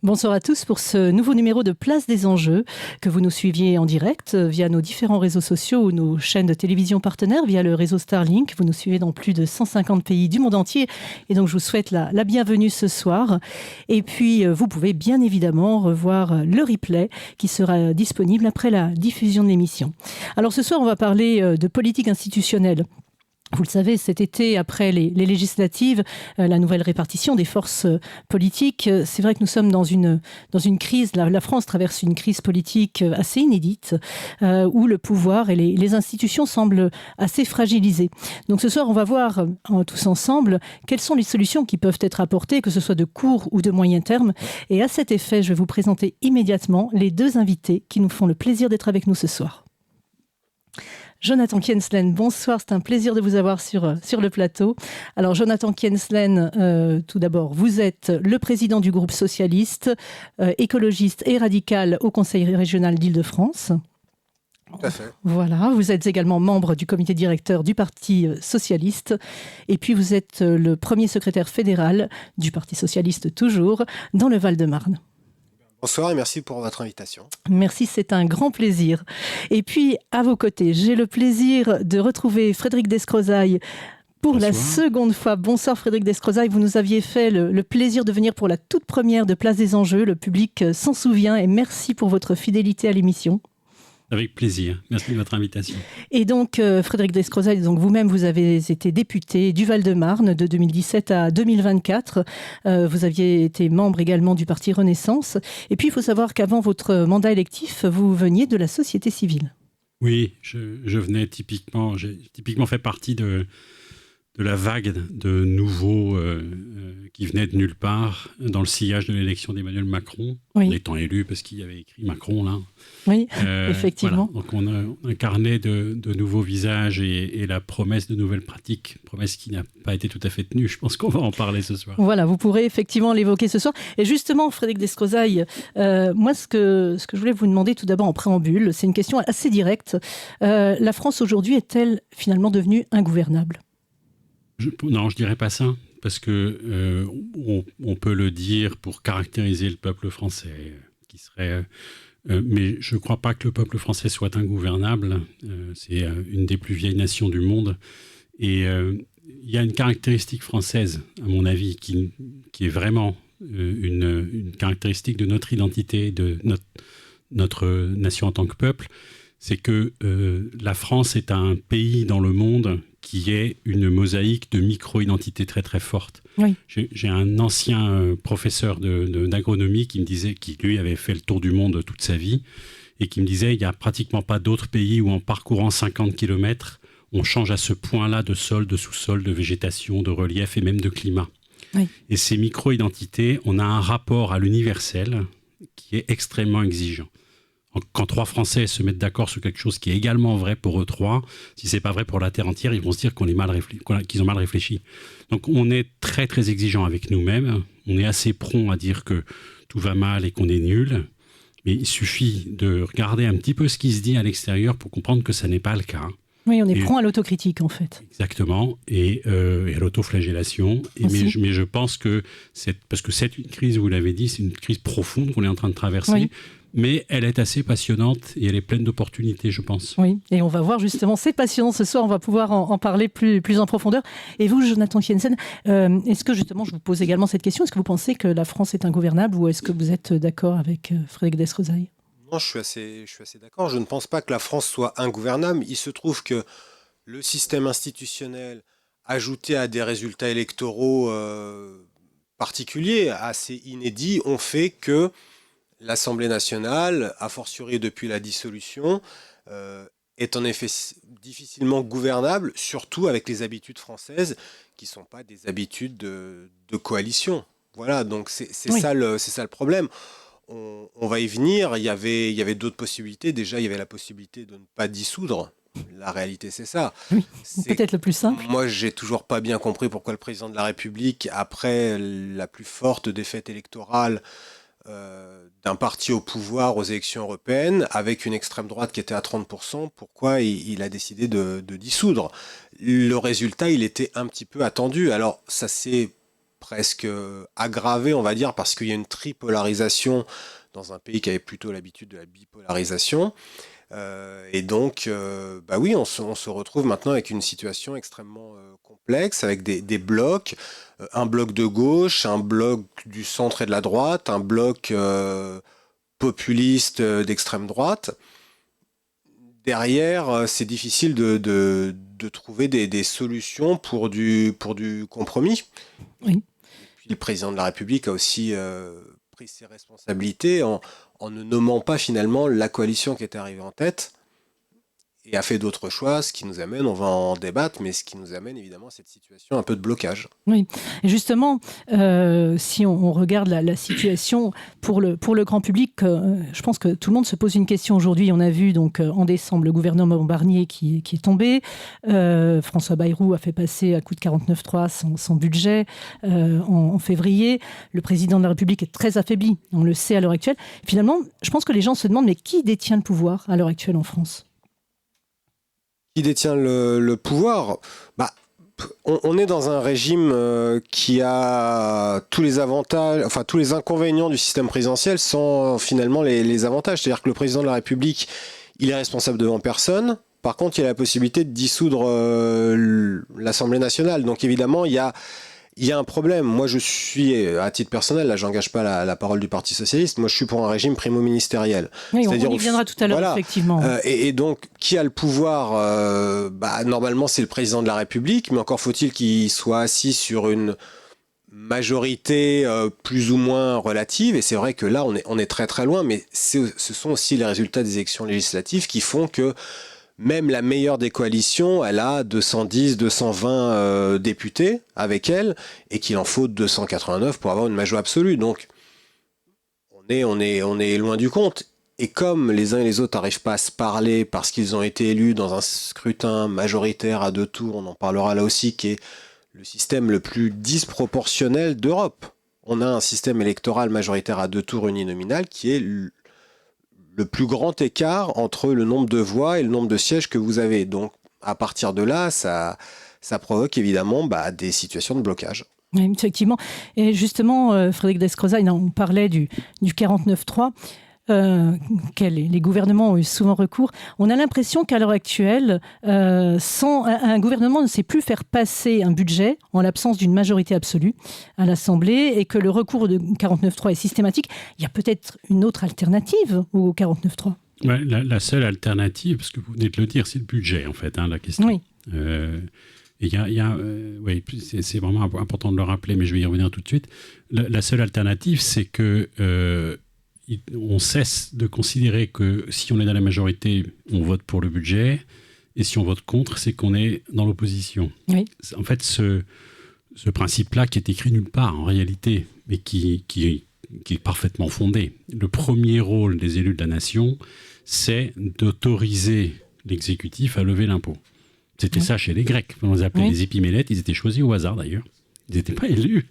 Bonsoir à tous pour ce nouveau numéro de Place des Enjeux, que vous nous suiviez en direct via nos différents réseaux sociaux ou nos chaînes de télévision partenaires, via le réseau Starlink. Vous nous suivez dans plus de 150 pays du monde entier. Et donc, je vous souhaite la bienvenue ce soir. Et puis, vous pouvez bien évidemment revoir le replay qui sera disponible après la diffusion de l'émission. Alors, ce soir, on va parler de politique institutionnelle. Vous le savez, cet été, après les législatives, la nouvelle répartition des forces politiques, c'est vrai que nous sommes dans une crise, la France traverse une crise politique assez inédite, où le pouvoir et les institutions semblent assez fragilisées. Donc ce soir, on va voir tous ensemble quelles sont les solutions qui peuvent être apportées, que ce soit de court ou de moyen terme. Et à cet effet, je vais vous présenter immédiatement les deux invités qui nous font le plaisir d'être avec nous ce soir. Jonathan Kienzlen, bonsoir, c'est un plaisir de vous avoir sur le plateau. Alors Jonathan Kienzlen, tout d'abord, vous êtes le président du groupe socialiste, écologiste et radical au Conseil régional d'Île-de-France. Tout à fait. Voilà, vous êtes également membre du comité directeur du Parti socialiste et puis vous êtes le premier secrétaire fédéral du Parti socialiste toujours dans le Val-de-Marne. Bonsoir et merci pour votre invitation. Merci, c'est un grand plaisir. Et puis, à vos côtés, j'ai le plaisir de retrouver Frédéric Descrozaille pour la seconde fois. Bonsoir Frédéric Descrozaille, vous nous aviez fait le plaisir de venir pour la toute première de Place des Enjeux. Le public s'en souvient et merci pour votre fidélité à l'émission. Avec plaisir. Merci de votre invitation. Et donc, Frédéric Descrozaille, donc vous-même, vous avez été député du Val-de-Marne de 2017 à 2024. Vous aviez été membre également du Parti Renaissance. Et puis, il faut savoir qu'avant votre mandat électif, vous veniez de la société civile. Oui, je venais j'ai typiquement fait partie de la vague de nouveaux qui venaient de nulle part dans le sillage de l'élection d'Emmanuel Macron, en étant élu parce qu'il y avait écrit Macron là. Oui, effectivement. Voilà. Donc on incarnait de nouveaux visages et la promesse de nouvelles pratiques, promesse qui n'a pas été tout à fait tenue. Je pense qu'on va en parler ce soir. Voilà, vous pourrez effectivement l'évoquer ce soir. Et justement, Frédéric Descrozaille, moi ce que je voulais vous demander tout d'abord en préambule, c'est une question assez directe. La France aujourd'hui est-elle finalement devenue ingouvernable ? Non, je dirais pas ça, parce que on peut le dire pour caractériser le peuple français, qui serait. Mais je ne crois pas que le peuple français soit ingouvernable. C'est une des plus vieilles nations du monde, et il y a une caractéristique française, à mon avis, qui est vraiment une caractéristique de notre identité, de notre nation en tant que peuple. C'est que la France est un pays dans le monde qui est une mosaïque de micro-identités très très fortes. Oui. J'ai un ancien professeur d'agronomie qui me disait, qui lui avait fait le tour du monde toute sa vie, et qui me disait il n'y a pratiquement pas d'autres pays où en parcourant 50 km, on change à ce point-là de sol, de sous-sol, de végétation, de relief et même de climat. Oui. Et ces micro-identités, on a un rapport à l'universel qui est extrêmement exigeant. Quand trois Français se mettent d'accord sur quelque chose qui est également vrai pour eux trois, si c'est pas vrai pour la Terre entière, ils vont se dire qu'ils ont mal réfléchi. Donc on est très très exigeant avec nous-mêmes. On est assez prompt à dire que tout va mal et qu'on est nul. Mais il suffit de regarder un petit peu ce qui se dit à l'extérieur pour comprendre que ça n'est pas le cas. Oui, on est prompt à l'autocritique en fait. Exactement, et à l'autoflagellation. Mais je pense que parce que c'est une crise, vous l'avez dit, c'est une crise profonde qu'on est en train de traverser. Oui. Mais elle est assez passionnante et elle est pleine d'opportunités, je pense. Oui, et on va voir justement, c'est passionnant ce soir, on va pouvoir en parler plus en profondeur. Et vous, Jonathan Kienzlen, est-ce que justement, je vous pose également cette question, est-ce que vous pensez que la France est ingouvernable ou est-ce que vous êtes d'accord avec Frédéric Descrozaille ? Non, je suis assez d'accord. Je ne pense pas que la France soit ingouvernable. Il se trouve que le système institutionnel, ajouté à des résultats électoraux particuliers, assez inédits, ont fait que l'Assemblée nationale, a fortiori depuis la dissolution, est en effet difficilement gouvernable, surtout avec les habitudes françaises qui ne sont pas des habitudes de coalition. Voilà, donc c'est ça le problème. On va y venir. Il y avait d'autres possibilités. Déjà, il y avait la possibilité de ne pas dissoudre. La réalité, c'est ça. Oui, c'est peut-être le plus simple. Moi, j'ai toujours pas bien compris pourquoi le président de la République, après la plus forte défaite électorale d'un parti au pouvoir aux élections européennes, avec une extrême droite qui était à 30%, pourquoi il a décidé de dissoudre. Le résultat, il était un petit peu attendu. Alors, ça s'est presque aggravée, on va dire, parce qu'il y a une tripolarisation dans un pays qui avait plutôt l'habitude de la bipolarisation. Et donc, bah oui, on se retrouve maintenant avec une situation extrêmement complexe, avec des blocs, un bloc de gauche, un bloc du centre et de la droite, un bloc populiste d'extrême droite. Derrière, c'est difficile de trouver des solutions pour du compromis. Oui. Puis le président de la République a aussi pris ses responsabilités en ne nommant pas finalement la coalition qui était arrivée en tête et a fait d'autres choix, ce qui nous amène, on va en débattre, mais ce qui nous amène évidemment à cette situation un peu de blocage. Oui, et justement, si on regarde la situation pour le grand public, je pense que tout le monde se pose une question aujourd'hui. On a vu donc en décembre le gouvernement Barnier qui est tombé. François Bayrou a fait passer à coup de 49.3 son budget en février. Le président de la République est très affaibli, on le sait à l'heure actuelle. Finalement, je pense que les gens se demandent, mais qui détient le pouvoir à l'heure actuelle en France ? Qui détient le pouvoir? On est dans un régime qui a tous les avantages, enfin tous les inconvénients du système présidentiel sans finalement les avantages. C'est-à-dire que le président de la République, il est responsable devant personne. Par contre, il a la possibilité de dissoudre l'Assemblée nationale. Donc évidemment, il y a un problème. Moi, je suis, à titre personnel, là, j'engage pas la parole du Parti socialiste. Moi, je suis pour un régime primo-ministériel. Oui, on y viendra tout à l'heure, voilà, effectivement. Et donc, qui a le pouvoir normalement, c'est le président de la République, mais encore faut-il qu'il soit assis sur une majorité plus ou moins relative. Et c'est vrai que là, on est très très loin, mais ce sont aussi les résultats des élections législatives qui font que même la meilleure des coalitions, elle a 210, 220 députés avec elle, et qu'il en faut 289 pour avoir une majorité absolue. Donc, on est loin du compte. Et comme les uns et les autres n'arrivent pas à se parler parce qu'ils ont été élus dans un scrutin majoritaire à 2 tours, on en parlera là aussi, qui est le système le plus disproportionnel d'Europe. On a un système électoral majoritaire à 2 tours uninominal qui est le plus grand écart entre le nombre de voix et le nombre de sièges que vous avez. Donc, à partir de là, ça provoque évidemment des situations de blocage. Oui, effectivement. Et justement, Frédéric Descrozaille, on parlait du 49.3. Les gouvernements ont eu souvent recours. On a l'impression qu'à l'heure actuelle, un gouvernement ne sait plus faire passer un budget en l'absence d'une majorité absolue à l'Assemblée et que le recours de 49.3 est systématique. Il y a peut-être une autre alternative au 49.3. Ouais, la seule alternative, parce que vous venez de le dire, c'est le budget en fait, la question. Oui. Oui, c'est vraiment important de le rappeler, mais je vais y revenir tout de suite. La seule alternative, c'est que on cesse de considérer que si on est dans la majorité, on vote pour le budget, et si on vote contre, c'est qu'on est dans l'opposition. Oui. En fait, ce principe-là qui est écrit nulle part en réalité, mais qui est parfaitement fondé. Le premier rôle des élus de la nation, c'est d'autoriser l'exécutif à lever l'impôt. C'était ça chez les Grecs. On les appelait les épimélètes, ils étaient choisis au hasard d'ailleurs. Ils n'étaient pas élus.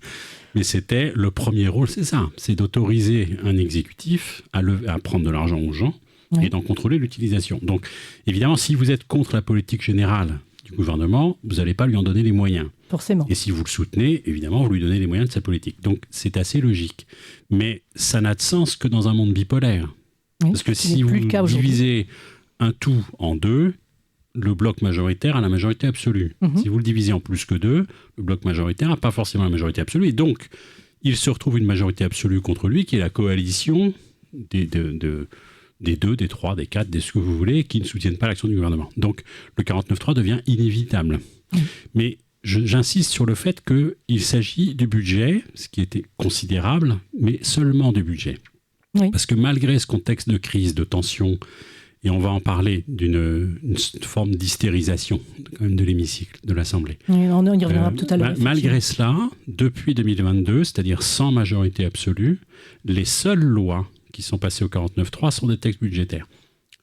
Mais c'était le premier rôle, c'est ça. C'est d'autoriser un exécutif à prendre de l'argent aux gens et d'en contrôler l'utilisation. Donc, évidemment, si vous êtes contre la politique générale du gouvernement, vous n'allez pas lui en donner les moyens. Forcément. Et si vous le soutenez, évidemment, vous lui donnez les moyens de sa politique. Donc, c'est assez logique. Mais ça n'a de sens que dans un monde bipolaire. Oui, parce que si vous divisez un tout en deux, le bloc majoritaire a la majorité absolue. Si vous le divisez en plus que 2, le bloc majoritaire n'a pas forcément la majorité absolue. Et donc, il se retrouve une majorité absolue contre lui, qui est la coalition des 2, des 3, des 4, des ce que vous voulez, qui ne soutiennent pas l'action du gouvernement. Donc, le 49.3 devient inévitable. Mais j'insiste sur le fait qu'il s'agit du budget, ce qui était considérable, mais seulement du budget. Oui. Parce que malgré ce contexte de crise, de tension, et on va en parler d'une forme d'hystérisation quand même de l'hémicycle, de l'Assemblée. Oui, on y reviendra tout à l'heure. Malgré cela, depuis 2022, c'est-à-dire sans majorité absolue, les seules lois qui sont passées au 49.3 sont des textes budgétaires.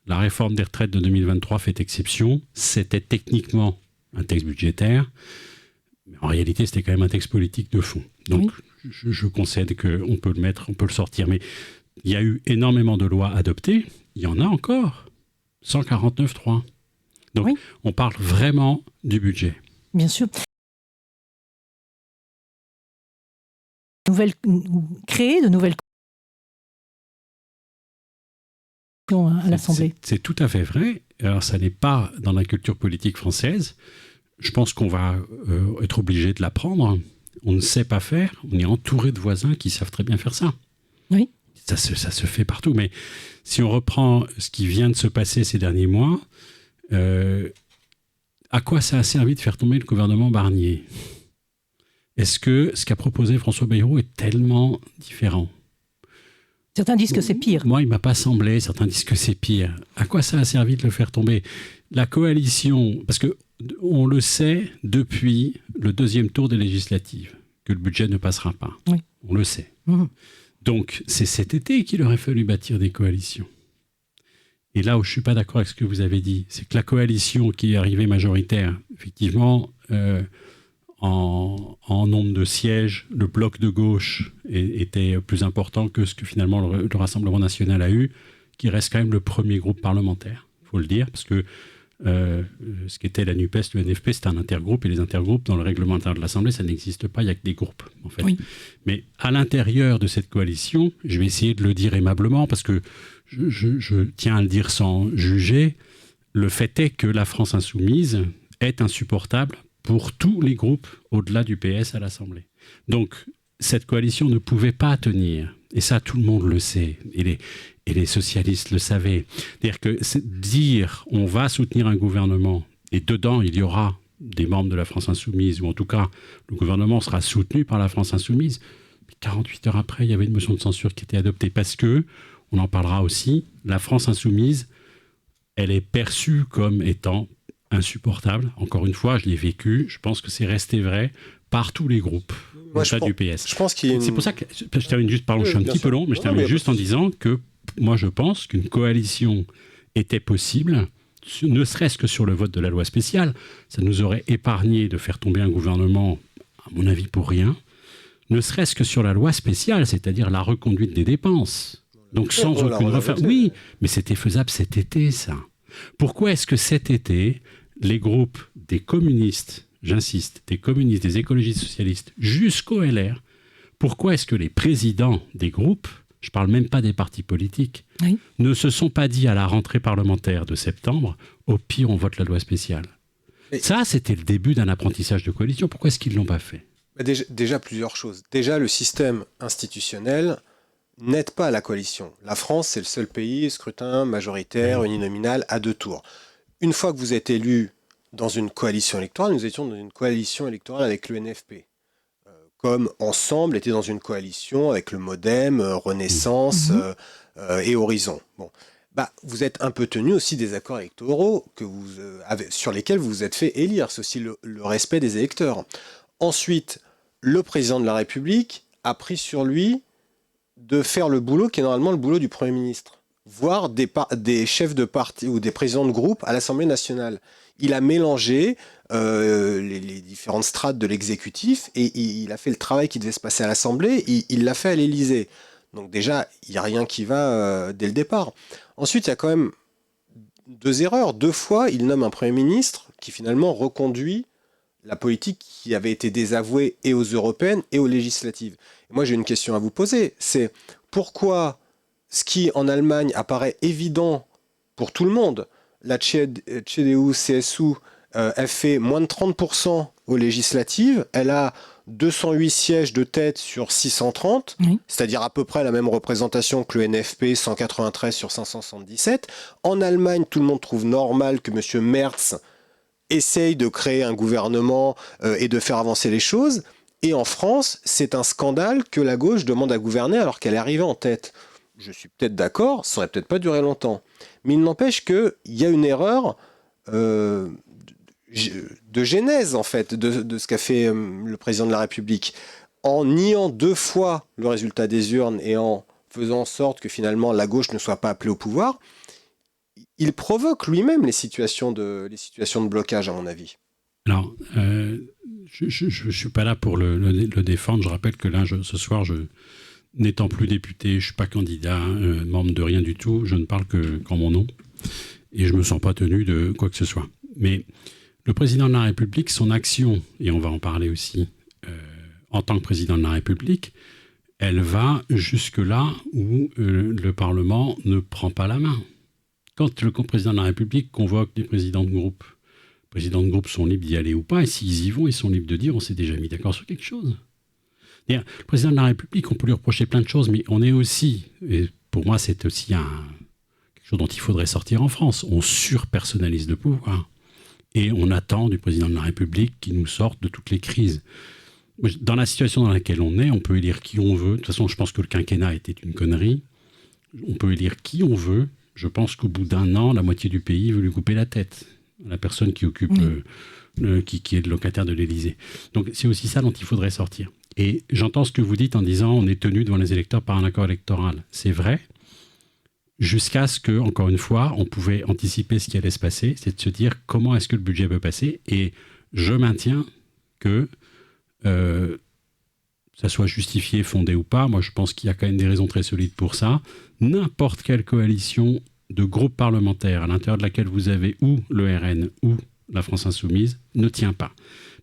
La réforme des retraites de 2023 fait exception. C'était techniquement un texte budgétaire, mais en réalité, c'était quand même un texte politique de fond. Donc, je concède qu'on peut le mettre, on peut le sortir. Mais il y a eu énormément de lois adoptées. Il y en a encore. 149.3. Donc, on parle vraiment du budget. Bien sûr. créer de nouvelles à l'Assemblée. C'est tout à fait vrai. Alors, ça n'est pas dans la culture politique française. Je pense qu'on va être obligé de l'apprendre. On ne sait pas faire. On est entouré de voisins qui savent très bien faire ça. Oui. Ça se fait partout. Mais si on reprend ce qui vient de se passer ces derniers mois, à quoi ça a servi de faire tomber le gouvernement Barnier ? Est-ce que ce qu'a proposé François Bayrou est tellement différent ? Certains disent que c'est pire. Moi, il ne m'a pas semblé. Certains disent que c'est pire. À quoi ça a servi de le faire tomber ? La coalition, parce qu'on le sait depuis le deuxième tour des législatives, que le budget ne passera pas. Oui. On le sait. Mmh. Donc, c'est cet été qu'il aurait fallu bâtir des coalitions. Et là où je ne suis pas d'accord avec ce que vous avez dit, c'est que la coalition qui est arrivée majoritaire, effectivement, en nombre de sièges, le bloc de gauche était plus important que ce que finalement le Rassemblement national a eu, qui reste quand même le premier groupe parlementaire, il faut le dire, parce que ce qu'était la NUPES, le NFP, c'est un intergroupe, et les intergroupes, dans le règlement intérieur de l'Assemblée, ça n'existe pas, il n'y a que des groupes, en fait. Oui. Mais à l'intérieur de cette coalition, je vais essayer de le dire aimablement, parce que je tiens à le dire sans juger, le fait est que la France insoumise est insupportable pour tous les groupes au-delà du PS à l'Assemblée. Donc, cette coalition ne pouvait pas tenir. Et ça, tout le monde le sait. Et les socialistes le savaient. C'est-à-dire que dire on va soutenir un gouvernement, et dedans, il y aura des membres de la France insoumise, ou en tout cas, le gouvernement sera soutenu par la France insoumise. Mais 48 heures après, il y avait une motion de censure qui était adoptée. Parce que, on en parlera aussi, la France insoumise, elle est perçue comme étant insupportable. Encore une fois, je l'ai vécu. Je pense que c'est resté vrai par tous les groupes du PS. Je pense qu'il y a C'est pour ça que je termine juste, pardon, je suis un petit peu long, mais je termine juste en disant que moi, je pense qu'une coalition était possible, ne serait-ce que sur le vote de la loi spéciale. Ça nous aurait épargné de faire tomber un gouvernement, à mon avis, pour rien. Ne serait-ce que sur la loi spéciale, c'est-à-dire la reconduite des dépenses. Donc sans aucune réforme. Oui, mais c'était faisable cet été, ça. Pourquoi est-ce que cet été, les groupes des communistes, j'insiste, des communistes, des écologistes socialistes, jusqu'au LR, pourquoi est-ce que les présidents des groupes, je ne parle même pas des partis politiques, oui, ne se sont pas dit à la rentrée parlementaire de septembre, au pire on vote la loi spéciale. Ça, c'était le début d'un apprentissage de coalition. Pourquoi est-ce qu'ils ne l'ont pas fait ? Déjà plusieurs choses. Déjà, le système institutionnel n'aide pas à la coalition. La France, c'est le seul pays, scrutin majoritaire, uninominal, à 2 tours. Une fois que vous êtes élu dans une coalition électorale, nous étions dans une coalition électorale avec le NFP. Comme Ensemble était dans une coalition avec le MoDem, Renaissance et Horizon. Bon. Vous êtes un peu tenu aussi des accords électoraux sur lesquels vous vous êtes fait élire. C'est aussi le respect des électeurs. Ensuite, le président de la République a pris sur lui de faire le boulot qui est normalement le boulot du Premier ministre, voire des chefs de parti ou des présidents de groupe à l'Assemblée nationale. Il a mélangé les différentes strates de l'exécutif et il a fait le travail qui devait se passer à l'Assemblée, il l'a fait à l'Élysée. Donc déjà, il n'y a rien qui va dès le départ. Ensuite, il y a quand même 2 erreurs. 2 fois, il nomme un Premier ministre qui finalement reconduit la politique qui avait été désavouée et aux européennes et aux législatives. Et moi, j'ai une question à vous poser. C'est pourquoi ce qui, en Allemagne, apparaît évident pour tout le monde, la CDU-CSU, elle fait moins de 30% aux législatives, elle a 208 sièges de tête sur 630, c'est-à-dire à peu près la même représentation que le NFP, 193 sur 577. En Allemagne, tout le monde trouve normal que M. Merz essaye de créer un gouvernement et de faire avancer les choses. Et en France, c'est un scandale que la gauche demande à gouverner alors qu'elle est arrivée en tête. Je suis peut-être d'accord, ça n'aurait peut-être pas duré longtemps. Mais il n'empêche qu'il y a une erreur de genèse, en fait, de ce qu'a fait le président de la République. En niant 2 fois le résultat des urnes et en faisant en sorte que finalement la gauche ne soit pas appelée au pouvoir, il provoque lui-même les situations de blocage, à mon avis. Alors, je ne suis pas là pour le défendre. Je rappelle que là, ce soir, n'étant plus député, je ne suis pas candidat, membre de rien du tout. Je ne parle qu'en mon nom. Et je ne me sens pas tenu de quoi que ce soit. Mais le président de la République, son action, et on va en parler aussi, en tant que président de la République, elle va jusque-là où le Parlement ne prend pas la main. Quand le président de la République convoque des présidents de groupe, les présidents de groupe sont libres d'y aller ou pas, et s'ils y vont, ils sont libres de dire on s'est déjà mis d'accord sur quelque chose. Le président de la République, on peut lui reprocher plein de choses, mais on est aussi, et pour moi c'est aussi quelque chose dont il faudrait sortir en France, on surpersonnalise le pouvoir. Et on attend du président de la République qu'il nous sorte de toutes les crises. Dans la situation dans laquelle on peut élire qui on veut. De toute façon, je pense que le quinquennat était une connerie. On peut élire qui on veut. Je pense qu'au bout d'un an, la moitié du pays veut lui couper la tête. La personne qui occupe, qui est le locataire de l'Élysée. Donc c'est aussi ça dont il faudrait sortir. Et j'entends ce que vous dites en disant on est tenu devant les électeurs par un accord électoral. C'est vrai. Jusqu'à ce que, encore une fois, on pouvait anticiper ce qui allait se passer, c'est de se dire comment est-ce que le budget peut passer. Et je maintiens que ça soit justifié, fondé ou pas. Moi, je pense qu'il y a quand même des raisons très solides pour ça. N'importe quelle coalition de groupes parlementaires à l'intérieur de laquelle vous avez ou le RN ou la France Insoumise ne tient pas.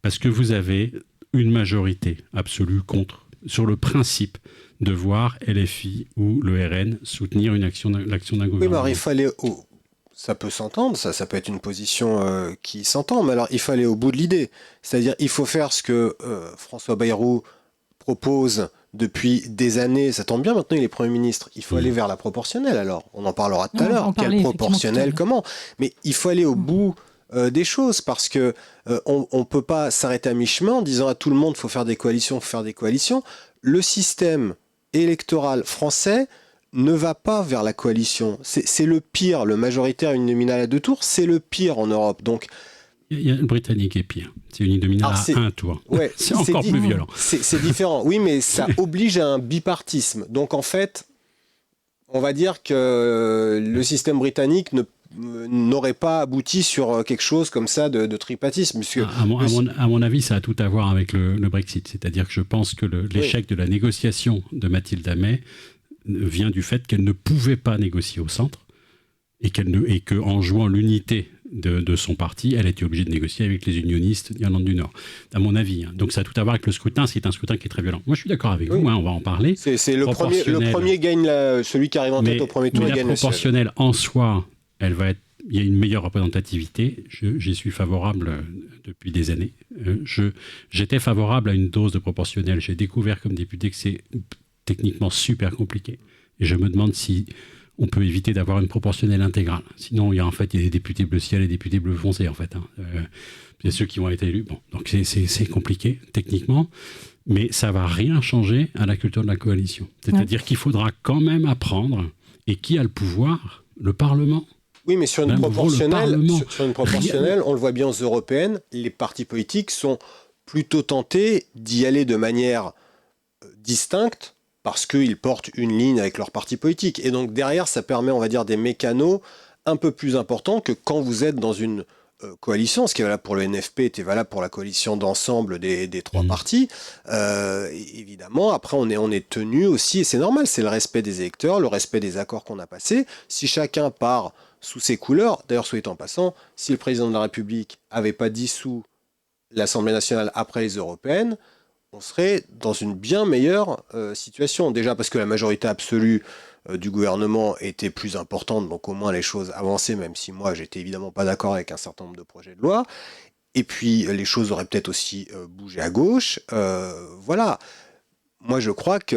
Parce que vous avez une majorité absolue contre, sur le principe de voir LFI ou le RN soutenir l'action d'un gouvernement. Oui, mais alors il fallait... Ça peut s'entendre, ça peut être une position qui s'entend, mais alors il faut aller au bout de l'idée. C'est-à-dire il faut faire ce que François Bayrou propose depuis des années. Ça tombe bien, maintenant il est Premier ministre. Il faut aller vers la proportionnelle alors. On en parlera tout à l'heure. Quelle proportionnelle, comment ? Mais il faut aller au bout des choses parce que on peut pas s'arrêter à mi-chemin en disant à tout le monde il faut faire des coalitions, Le système électoral français ne va pas vers la coalition. C'est le pire. Le majoritaire uninominal à 2 tours, c'est le pire en Europe. Donc, le britannique est pire. C'est uninominal à 1 tour. Ouais, c'est encore plus violent. C'est différent. Oui, mais ça oblige à un bipartisme. Donc, en fait, on va dire que le système britannique n'aurait pas abouti sur quelque chose comme ça de tripartisme. À mon avis, ça a tout à voir avec le Brexit. C'est-à-dire que je pense que l'échec de la négociation de Mathilda May vient du fait qu'elle ne pouvait pas négocier au centre et qu'en jouant l'unité de son parti, elle était obligée de négocier avec les unionistes d'Irlande du Nord, à mon avis. Donc ça a tout à voir avec le scrutin, c'est un scrutin qui est très violent. Moi je suis d'accord avec vous, on va en parler. C'est le premier gagne, celui qui arrive en tête au premier tour. Mais la proportionnelle en soi, il y a une meilleure représentativité. J'y suis favorable depuis des années. J'étais favorable à une dose de proportionnelle. J'ai découvert comme député que c'est techniquement super compliqué. Et je me demande si on peut éviter d'avoir une proportionnelle intégrale. Sinon, il y a des députés bleu ciel et des députés bleu foncé, en fait. C'est ceux qui vont être élus. Bon, donc c'est compliqué, techniquement. Mais ça ne va rien changer à la culture de la coalition. C'est-à-dire qu'il faudra quand même apprendre. Et qui a le pouvoir ? Le Parlement. Oui, mais sur une proportionnelle, on le voit bien aux européennes, les partis politiques sont plutôt tentés d'y aller de manière distincte parce qu'ils portent une ligne avec leur parti politique. Et donc derrière, ça permet, on va dire, des mécanos un peu plus importants que quand vous êtes dans une coalition. Ce qui est valable pour le NFP était valable pour la coalition d'ensemble des 3 partis. Évidemment, après, on est tenu aussi, et c'est normal, c'est le respect des électeurs, le respect des accords qu'on a passés. Si chacun part sous ses couleurs, d'ailleurs, soit en passant, si le président de la République n'avait pas dissous l'Assemblée nationale après les européennes, on serait dans une bien meilleure situation. Déjà parce que la majorité absolue du gouvernement était plus importante, donc au moins les choses avançaient, même si moi j'étais évidemment pas d'accord avec un certain nombre de projets de loi. Et puis les choses auraient peut-être aussi bougé à gauche. Voilà. Moi, je crois que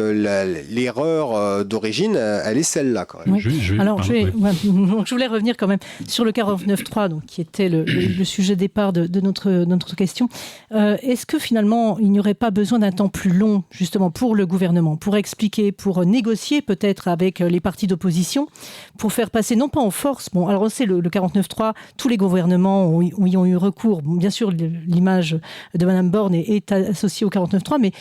l'erreur d'origine, elle est celle-là, quand même. Oui. Je voulais revenir quand même sur le 49.3, donc, qui était le sujet départ de notre question. Est-ce que finalement, il n'y aurait pas besoin d'un temps plus long, justement, pour le gouvernement, pour expliquer, pour négocier peut-être avec les partis d'opposition, pour faire passer, non pas en force, bon, alors on sait, le 49.3, tous les gouvernements y ont eu recours. Bon, bien sûr, l'image de Mme Borne est associée au 49.3, mais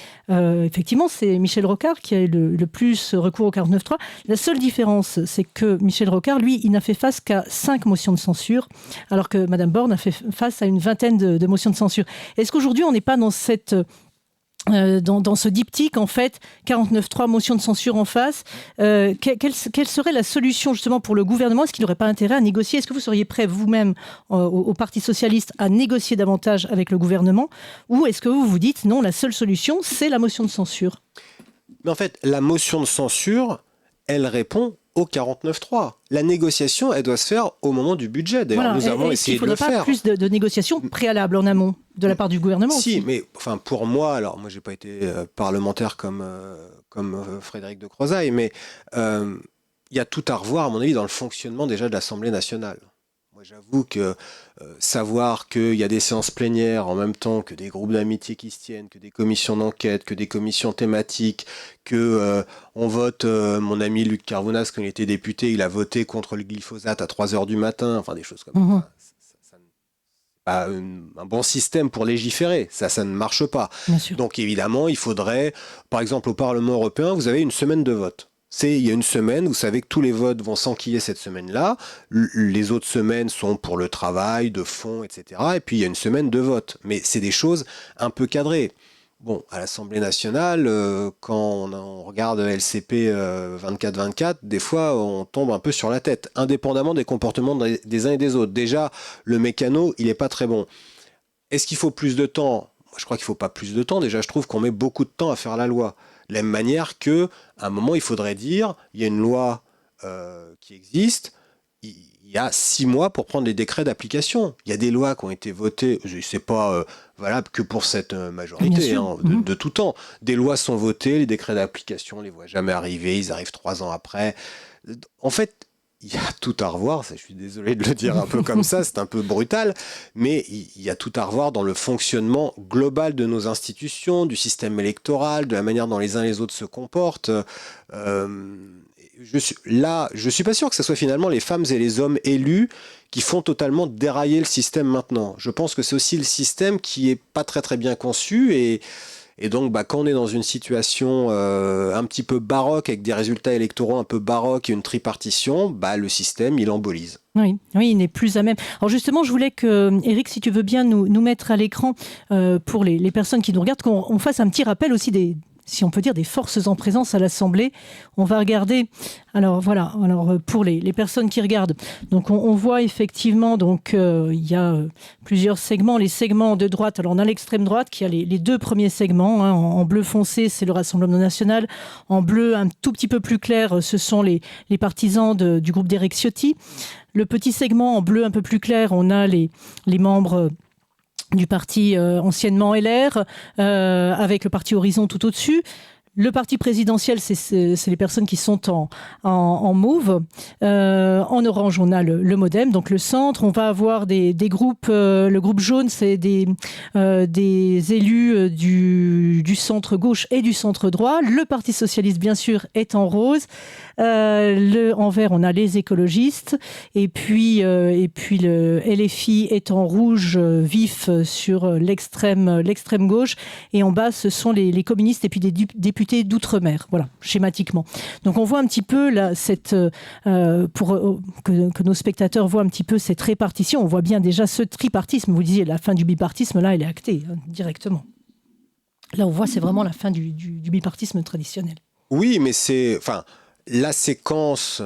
effectivement, c'est Michel Rocard qui a eu le plus recours au 49.3. La seule différence, c'est que Michel Rocard, lui, il n'a fait face qu'à 5 motions de censure, alors que Mme Borne a fait face à une vingtaine de motions de censure. Est-ce qu'aujourd'hui, on n'est pas dans cette... dans ce diptyque, en fait, 49.3, motion de censure en face, quelle serait la solution justement pour le gouvernement ? Est-ce qu'il n'aurait pas intérêt à négocier ? Est-ce que vous seriez prêt vous-même au Parti socialiste à négocier davantage avec le gouvernement ? Ou est-ce que vous vous dites non, la seule solution, c'est la motion de censure ? Mais en fait, la motion de censure, elle répond au 49.3. La négociation, elle doit se faire au moment du budget. D'ailleurs, nous avons essayé de le faire. Il ne faudra pas plus de négociations préalables en amont de la part du gouvernement Si, aussi. mais enfin, pour moi, alors moi, j'ai pas été parlementaire comme Frédéric de Crozaille, mais il y a tout à revoir, à mon avis, dans le fonctionnement déjà de l'Assemblée nationale. Moi, j'avoue que savoir qu'il y a des séances plénières en même temps que des groupes d'amitié qui se tiennent, que des commissions d'enquête, que des commissions thématiques, que on vote, mon ami Luc Carvounas, quand il était député, il a voté contre le glyphosate à 3h du matin, enfin des choses comme ça. Ça n'est pas un bon système pour légiférer, ça ne marche pas. Bien sûr. Donc évidemment, il faudrait, par exemple au Parlement européen, vous avez une semaine de vote. Il y a une semaine, vous savez que tous les votes vont s'enquiller cette semaine-là. Les autres semaines sont pour le travail, de fond, etc. Et puis il y a une semaine de vote. Mais c'est des choses un peu cadrées. Bon, à l'Assemblée nationale, quand on regarde LCP 24-24, des fois on tombe un peu sur la tête, indépendamment des comportements des uns et des autres. Déjà, le mécano, il n'est pas très bon. Est-ce qu'il faut plus de temps ? Moi, je crois qu'il ne faut pas plus de temps. Déjà, je trouve qu'on met beaucoup de temps à faire la loi. De la même manière qu'à un moment, il faudrait dire, il y a une loi qui existe, il y a 6 mois pour prendre les décrets d'application. Il y a des lois qui ont été votées, ce n'est pas valable que pour cette majorité de tout temps. Des lois sont votées, les décrets d'application, on ne les voit jamais arriver, ils arrivent 3 ans après. En fait, il y a tout à revoir, je suis désolé de le dire un peu comme ça, c'est un peu brutal, mais il y a tout à revoir dans le fonctionnement global de nos institutions, du système électoral, de la manière dont les uns et les autres se comportent. Je suis pas sûr que ce soit finalement les femmes et les hommes élus qui font totalement dérailler le système maintenant. Je pense que c'est aussi le système qui est pas très très bien conçu et donc, quand on est dans une situation un petit peu baroque, avec des résultats électoraux un peu baroques et une tripartition, le système, il embolise. Oui, il n'est plus à même. Alors justement, je voulais que, Éric, si tu veux bien nous mettre à l'écran, pour les personnes qui nous regardent, qu'on fasse un petit rappel aussi si on peut dire, des forces en présence à l'Assemblée. On va regarder, alors voilà, pour les personnes qui regardent, donc on voit effectivement, donc il y a plusieurs segments, les segments de droite. Alors on a l'extrême droite qui a les 2 premiers segments, en bleu foncé, c'est le Rassemblement national, en bleu un tout petit peu plus clair, ce sont les partisans du groupe d'Éric Ciotti. Le petit segment en bleu un peu plus clair, on a les membres du parti anciennement LR, avec le parti Horizon tout au-dessus. Le parti présidentiel, c'est les personnes qui sont en mauve. En orange, on a le MoDem, donc le centre. On va avoir des groupes. Le groupe jaune, c'est des élus du centre gauche et du centre droit. Le Parti socialiste, bien sûr, est en rose. En vert, on a les écologistes. Et puis le LFI est en rouge vif sur l'extrême gauche. Et en bas, ce sont les communistes et puis des députés d'outre-mer, voilà, schématiquement. Donc on voit un petit peu là, pour que nos spectateurs voient un petit peu cette répartition. On voit bien déjà ce tripartisme. Vous disiez, la fin du bipartisme, là, elle est actée directement. Là, on voit, c'est vraiment la fin du bipartisme traditionnel. Oui, mais la séquence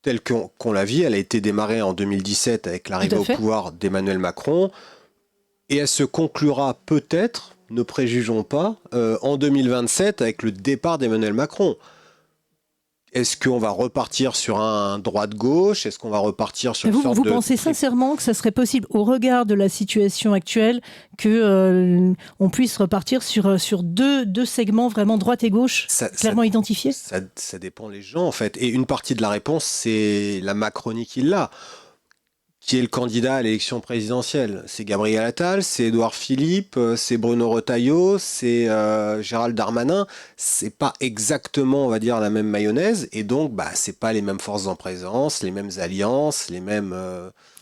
telle qu'on la vit, elle a été démarrée en 2017 avec l'arrivée au pouvoir d'Emmanuel Macron, et elle se conclura peut-être, ne préjugeons pas, en 2027 avec le départ d'Emmanuel Macron. Est-ce qu'on va repartir sur un droite-gauche ? Est-ce qu'on va repartir sur une sorte de... Vous pensez sincèrement que ça serait possible, au regard de la situation actuelle, qu'on puisse repartir sur deux segments vraiment droite et gauche, clairement identifiés ? Ça dépend les gens, en fait. Et une partie de la réponse, c'est la Macronie qui l'a. Qui est le candidat à l'élection présidentielle ? C'est Gabriel Attal, c'est Édouard Philippe, c'est Bruno Retailleau, c'est Gérald Darmanin. C'est pas exactement, on va dire, la même mayonnaise, et donc c'est pas les mêmes forces en présence, les mêmes alliances, les mêmes...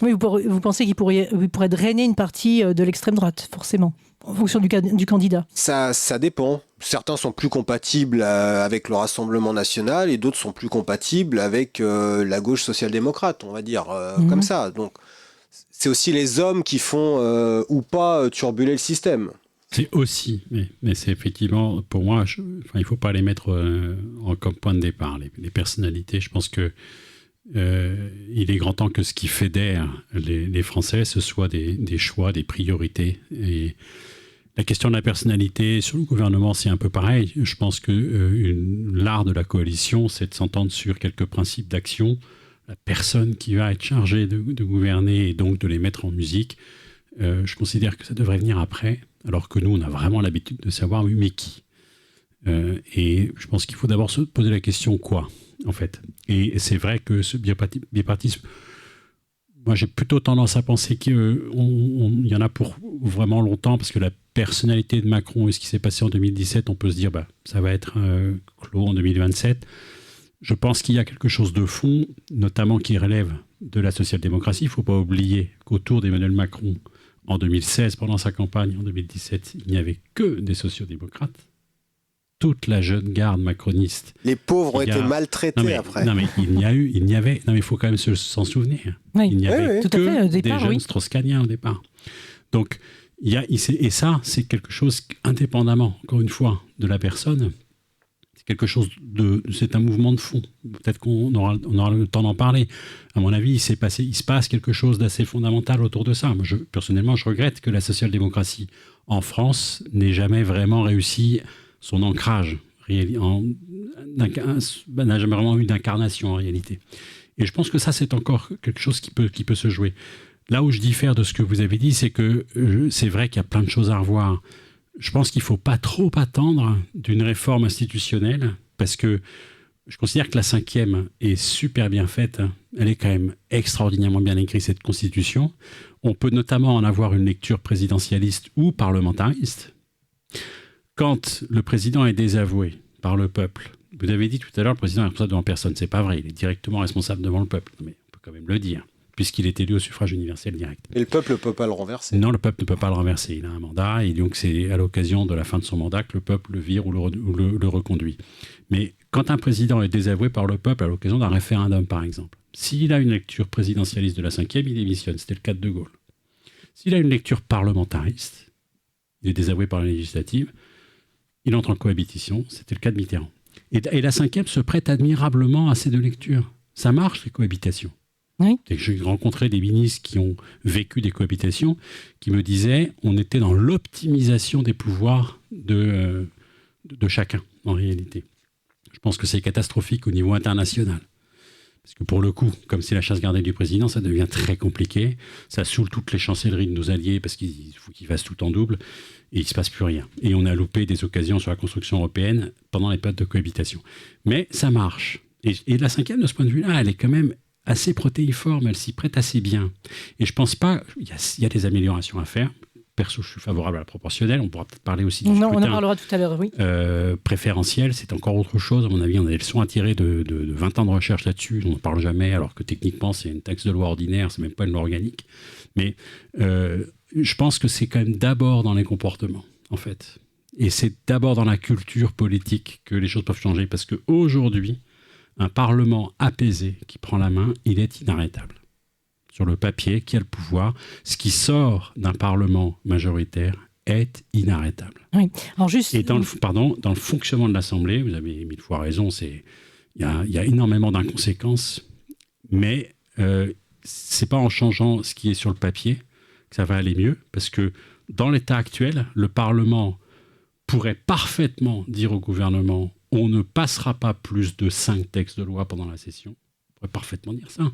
Oui, vous pensez qu'il pourrait drainer une partie de l'extrême droite, forcément, en fonction du candidat ? Ça dépend. Certains sont plus compatibles avec le Rassemblement national et d'autres sont plus compatibles avec la gauche social-démocrate, on va dire, comme ça. Donc, c'est aussi les hommes qui font ou pas turbuler le système. C'est aussi, mais c'est effectivement, pour moi, il ne faut pas les mettre comme point de départ, les personnalités. Je pense que il est grand temps que ce qui fédère les Français, ce soit des choix, des priorités. Et La question de la personnalité sur le gouvernement, c'est un peu pareil. Je pense que l'art de la coalition, c'est de s'entendre sur quelques principes d'action. La personne qui va être chargée de gouverner et donc de les mettre en musique, je considère que ça devrait venir après, alors que nous, on a vraiment l'habitude de savoir, mais qui ? Et je pense qu'il faut d'abord se poser la question quoi, en fait. Et c'est vrai que ce bipartisme, moi j'ai plutôt tendance à penser qu'il y en a pour vraiment longtemps, parce que la personnalité de Macron et ce qui s'est passé en 2017, on peut se dire ça va être clos en 2027. Je pense qu'il y a quelque chose de fond, notamment qui relève de la social-démocratie. Il ne faut pas oublier qu'autour d'Emmanuel Macron, en 2016, pendant sa campagne, en 2017, il n'y avait que des sociodémocrates. Toute la jeune garde macroniste. Les pauvres ont été maltraités après. Non, mais il faut quand même s'en souvenir. Oui. Il n'y avait que départ, des jeunes strauss-kahniens au départ. Donc, et ça, c'est quelque chose indépendamment, encore une fois, de la personne. C'est un mouvement de fond. Peut-être qu'on aura le temps d'en parler. À mon avis, il se passe quelque chose d'assez fondamental autour de ça. Moi, personnellement, je regrette que la social-démocratie en France n'ait jamais vraiment réussi son ancrage, n'a jamais vraiment eu d'incarnation en réalité. Et je pense que ça, c'est encore quelque chose qui peut se jouer. Là où je diffère de ce que vous avez dit, c'est que c'est vrai qu'il y a plein de choses à revoir. Je pense qu'il ne faut pas trop attendre d'une réforme institutionnelle, parce que je considère que la 5e est super bien faite. Elle est quand même extraordinairement bien écrite, cette Constitution. On peut notamment en avoir une lecture présidentialiste ou parlementariste. Quand le président est désavoué par le peuple, vous avez dit tout à l'heure, le président est responsable devant personne. C'est pas vrai, il est directement responsable devant le peuple. Mais on peut quand même le dire, puisqu'il est élu au suffrage universel direct. Et le peuple ne peut pas le renverser. Non, le peuple ne peut pas le renverser. Il a un mandat, et donc c'est à l'occasion de la fin de son mandat que le peuple le vire ou le reconduit. Mais quand un président est désavoué par le peuple à l'occasion d'un référendum, par exemple, s'il a une lecture présidentialiste de la 5e, il démissionne. C'était le cas de De Gaulle. S'il a une lecture parlementariste, il est désavoué par la législative, il entre en cohabitation. C'était le cas de Mitterrand. Et la 5e se prête admirablement à ces deux lectures. Ça marche, les cohabitations. Oui. J'ai rencontré des ministres qui ont vécu des cohabitations, qui me disaient on était dans l'optimisation des pouvoirs de chacun, en réalité. Je pense que c'est catastrophique au niveau international. Parce que pour le coup, comme c'est la chasse gardée du président, ça devient très compliqué. Ça saoule toutes les chancelleries de nos alliés parce qu'il faut qu'ils fassent tout en double et il ne se passe plus rien. Et on a loupé des occasions sur la construction européenne pendant les périodes de cohabitation. Mais ça marche. Et la 5e, de ce point de vue-là, elle est quand même assez protéiforme, elle s'y prête assez bien. Et je pense pas... Il y a des améliorations à faire. Perso, je suis favorable à la proportionnelle. On pourra peut-être parler aussi du scrutin. On en parlera tout à l'heure, oui. Préférentiel, c'est encore autre chose. À mon avis, on a des leçons à tirer de 20 ans de recherche là-dessus. On n'en parle jamais, alors que techniquement, c'est une texte de loi ordinaire, c'est même pas une loi organique. Mais je pense que c'est quand même d'abord dans les comportements, en fait. Et c'est d'abord dans la culture politique que les choses peuvent changer. Parce qu'aujourd'hui, un Parlement apaisé qui prend la main, il est inarrêtable. Sur le papier, qui a le pouvoir, ce qui sort d'un Parlement majoritaire est inarrêtable. Oui. Alors juste... Et dans le fonctionnement de l'Assemblée, vous avez 1000 fois raison, il y a énormément d'inconséquences, mais c'est pas en changeant ce qui est sur le papier que ça va aller mieux, parce que dans l'état actuel, le Parlement pourrait parfaitement dire au gouvernement « on ne passera pas plus de 5 textes de loi pendant la session ». On pourrait parfaitement dire ça.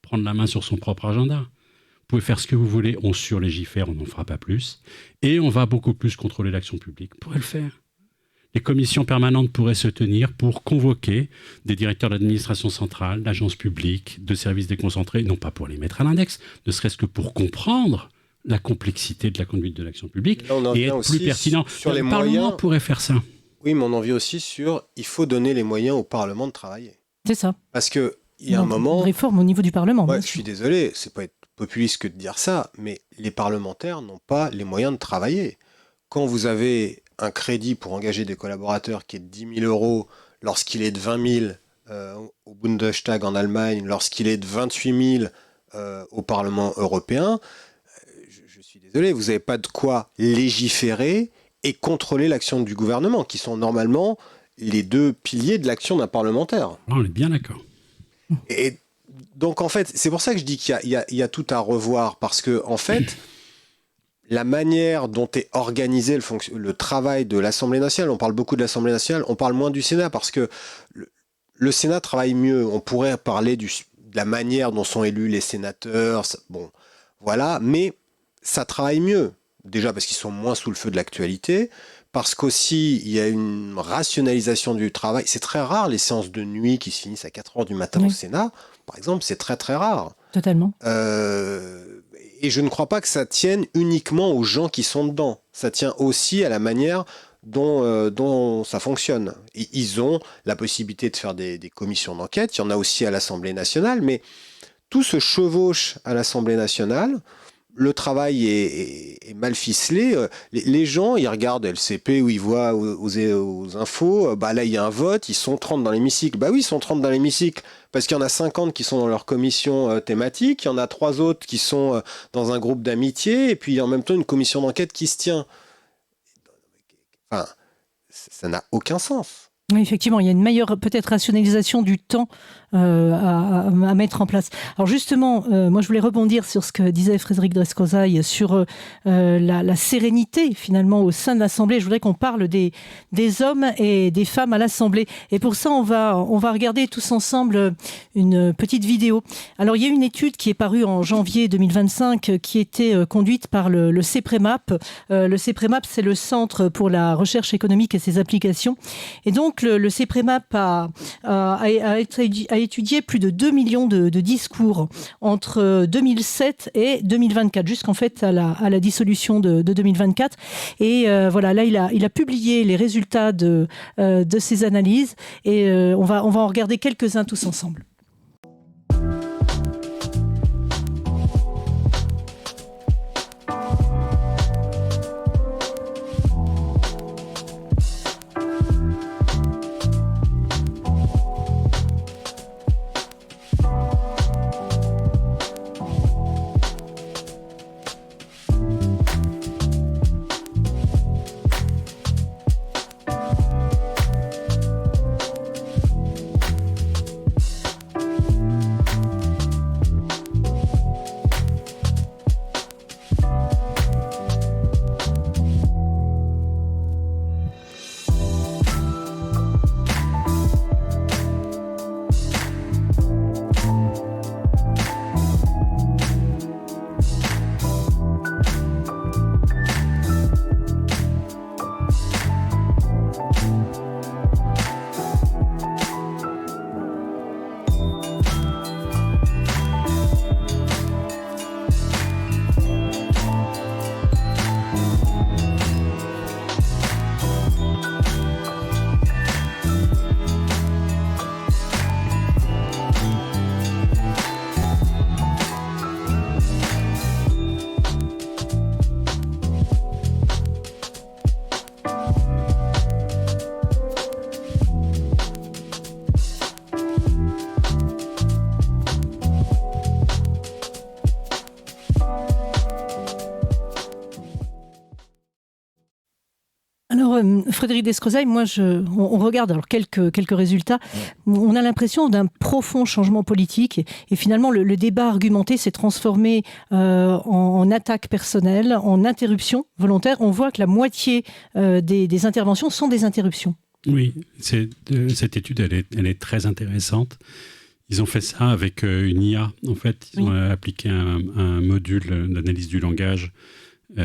Prendre la main sur son propre agenda. Vous pouvez faire ce que vous voulez, on surlégifère, on n'en fera pas plus. Et on va beaucoup plus contrôler l'action publique. On pourrait le faire. Les commissions permanentes pourraient se tenir pour convoquer des directeurs d'administration centrale, d'agences publiques, de services déconcentrés, non pas pour les mettre à l'index, ne serait-ce que pour comprendre la complexité de la conduite de l'action publique et être plus pertinent. Le Parlement pourrait faire ça. Oui, mais on en vient aussi sur il faut donner les moyens au Parlement de travailler. C'est ça. Parce que il y a un moment... Une réforme au niveau du Parlement. Ouais, je suis désolé, c'est pas être populiste que de dire ça, mais les parlementaires n'ont pas les moyens de travailler. Quand vous avez un crédit pour engager des collaborateurs qui est de 10 000 euros lorsqu'il est de 20 000 au Bundestag en Allemagne, lorsqu'il est de 28 000 au Parlement européen, je suis désolé, vous n'avez pas de quoi légiférer et contrôler l'action du gouvernement, qui sont normalement les deux piliers de l'action d'un parlementaire. On est bien d'accord. Et donc, en fait, c'est pour ça que je dis qu'il y a tout à revoir, parce que, en fait, la manière dont est organisé le travail de l'Assemblée nationale. On parle beaucoup de l'Assemblée nationale, on parle moins du Sénat parce que le Sénat travaille mieux. On pourrait parler de la manière dont sont élus les sénateurs, bon, voilà, mais ça travaille mieux. Déjà parce qu'ils sont moins sous le feu de l'actualité, parce qu'aussi il y a une rationalisation du travail. C'est très rare les séances de nuit qui se finissent à 4h du matin au Sénat, par exemple, c'est très très rare. Totalement. Et je ne crois pas que ça tienne uniquement aux gens qui sont dedans. Ça tient aussi à la manière dont ça fonctionne. Et ils ont la possibilité de faire des commissions d'enquête. Il y en a aussi à l'Assemblée nationale, mais tout se chevauche à l'Assemblée nationale. Le travail est mal ficelé. Les gens, ils regardent LCP où ils voient aux infos, là il y a un vote, ils sont 30 dans l'hémicycle. Bah oui, ils sont 30 dans l'hémicycle parce qu'il y en a 50 qui sont dans leur commission thématique, il y en a 3 autres qui sont dans un groupe d'amitié, et puis en même temps une commission d'enquête qui se tient. Enfin, ça n'a aucun sens. Oui, effectivement, il y a une meilleure peut-être rationalisation du temps à mettre en place. Alors justement, moi je voulais rebondir sur ce que disait Frédéric Descrozaille sur la sérénité finalement au sein de l'Assemblée. Je voudrais qu'on parle des hommes et des femmes à l'Assemblée. Et pour ça, on va regarder tous ensemble une petite vidéo. Alors il y a une étude qui est parue en janvier 2025 qui était conduite par le CEPREMAP. Le CEPREMAP, c'est le Centre pour la recherche économique et ses applications. Et donc le CEPREMAP a étudié plus de 2 millions de discours entre 2007 et 2024, jusqu'en fait à la dissolution de 2024. Et voilà, là il a publié les résultats de ces analyses et on va en regarder quelques-uns tous ensemble. Frédéric Descrozaille, moi, on regarde alors quelques résultats. On a l'impression d'un profond changement politique et finalement le débat argumenté s'est transformé en attaque personnelle, en interruption volontaire. On voit que la moitié des interventions sont des interruptions. Oui, cette étude, elle est très intéressante. Ils ont fait ça avec une IA. En fait, ils ont appliqué un module d'analyse du langage. Et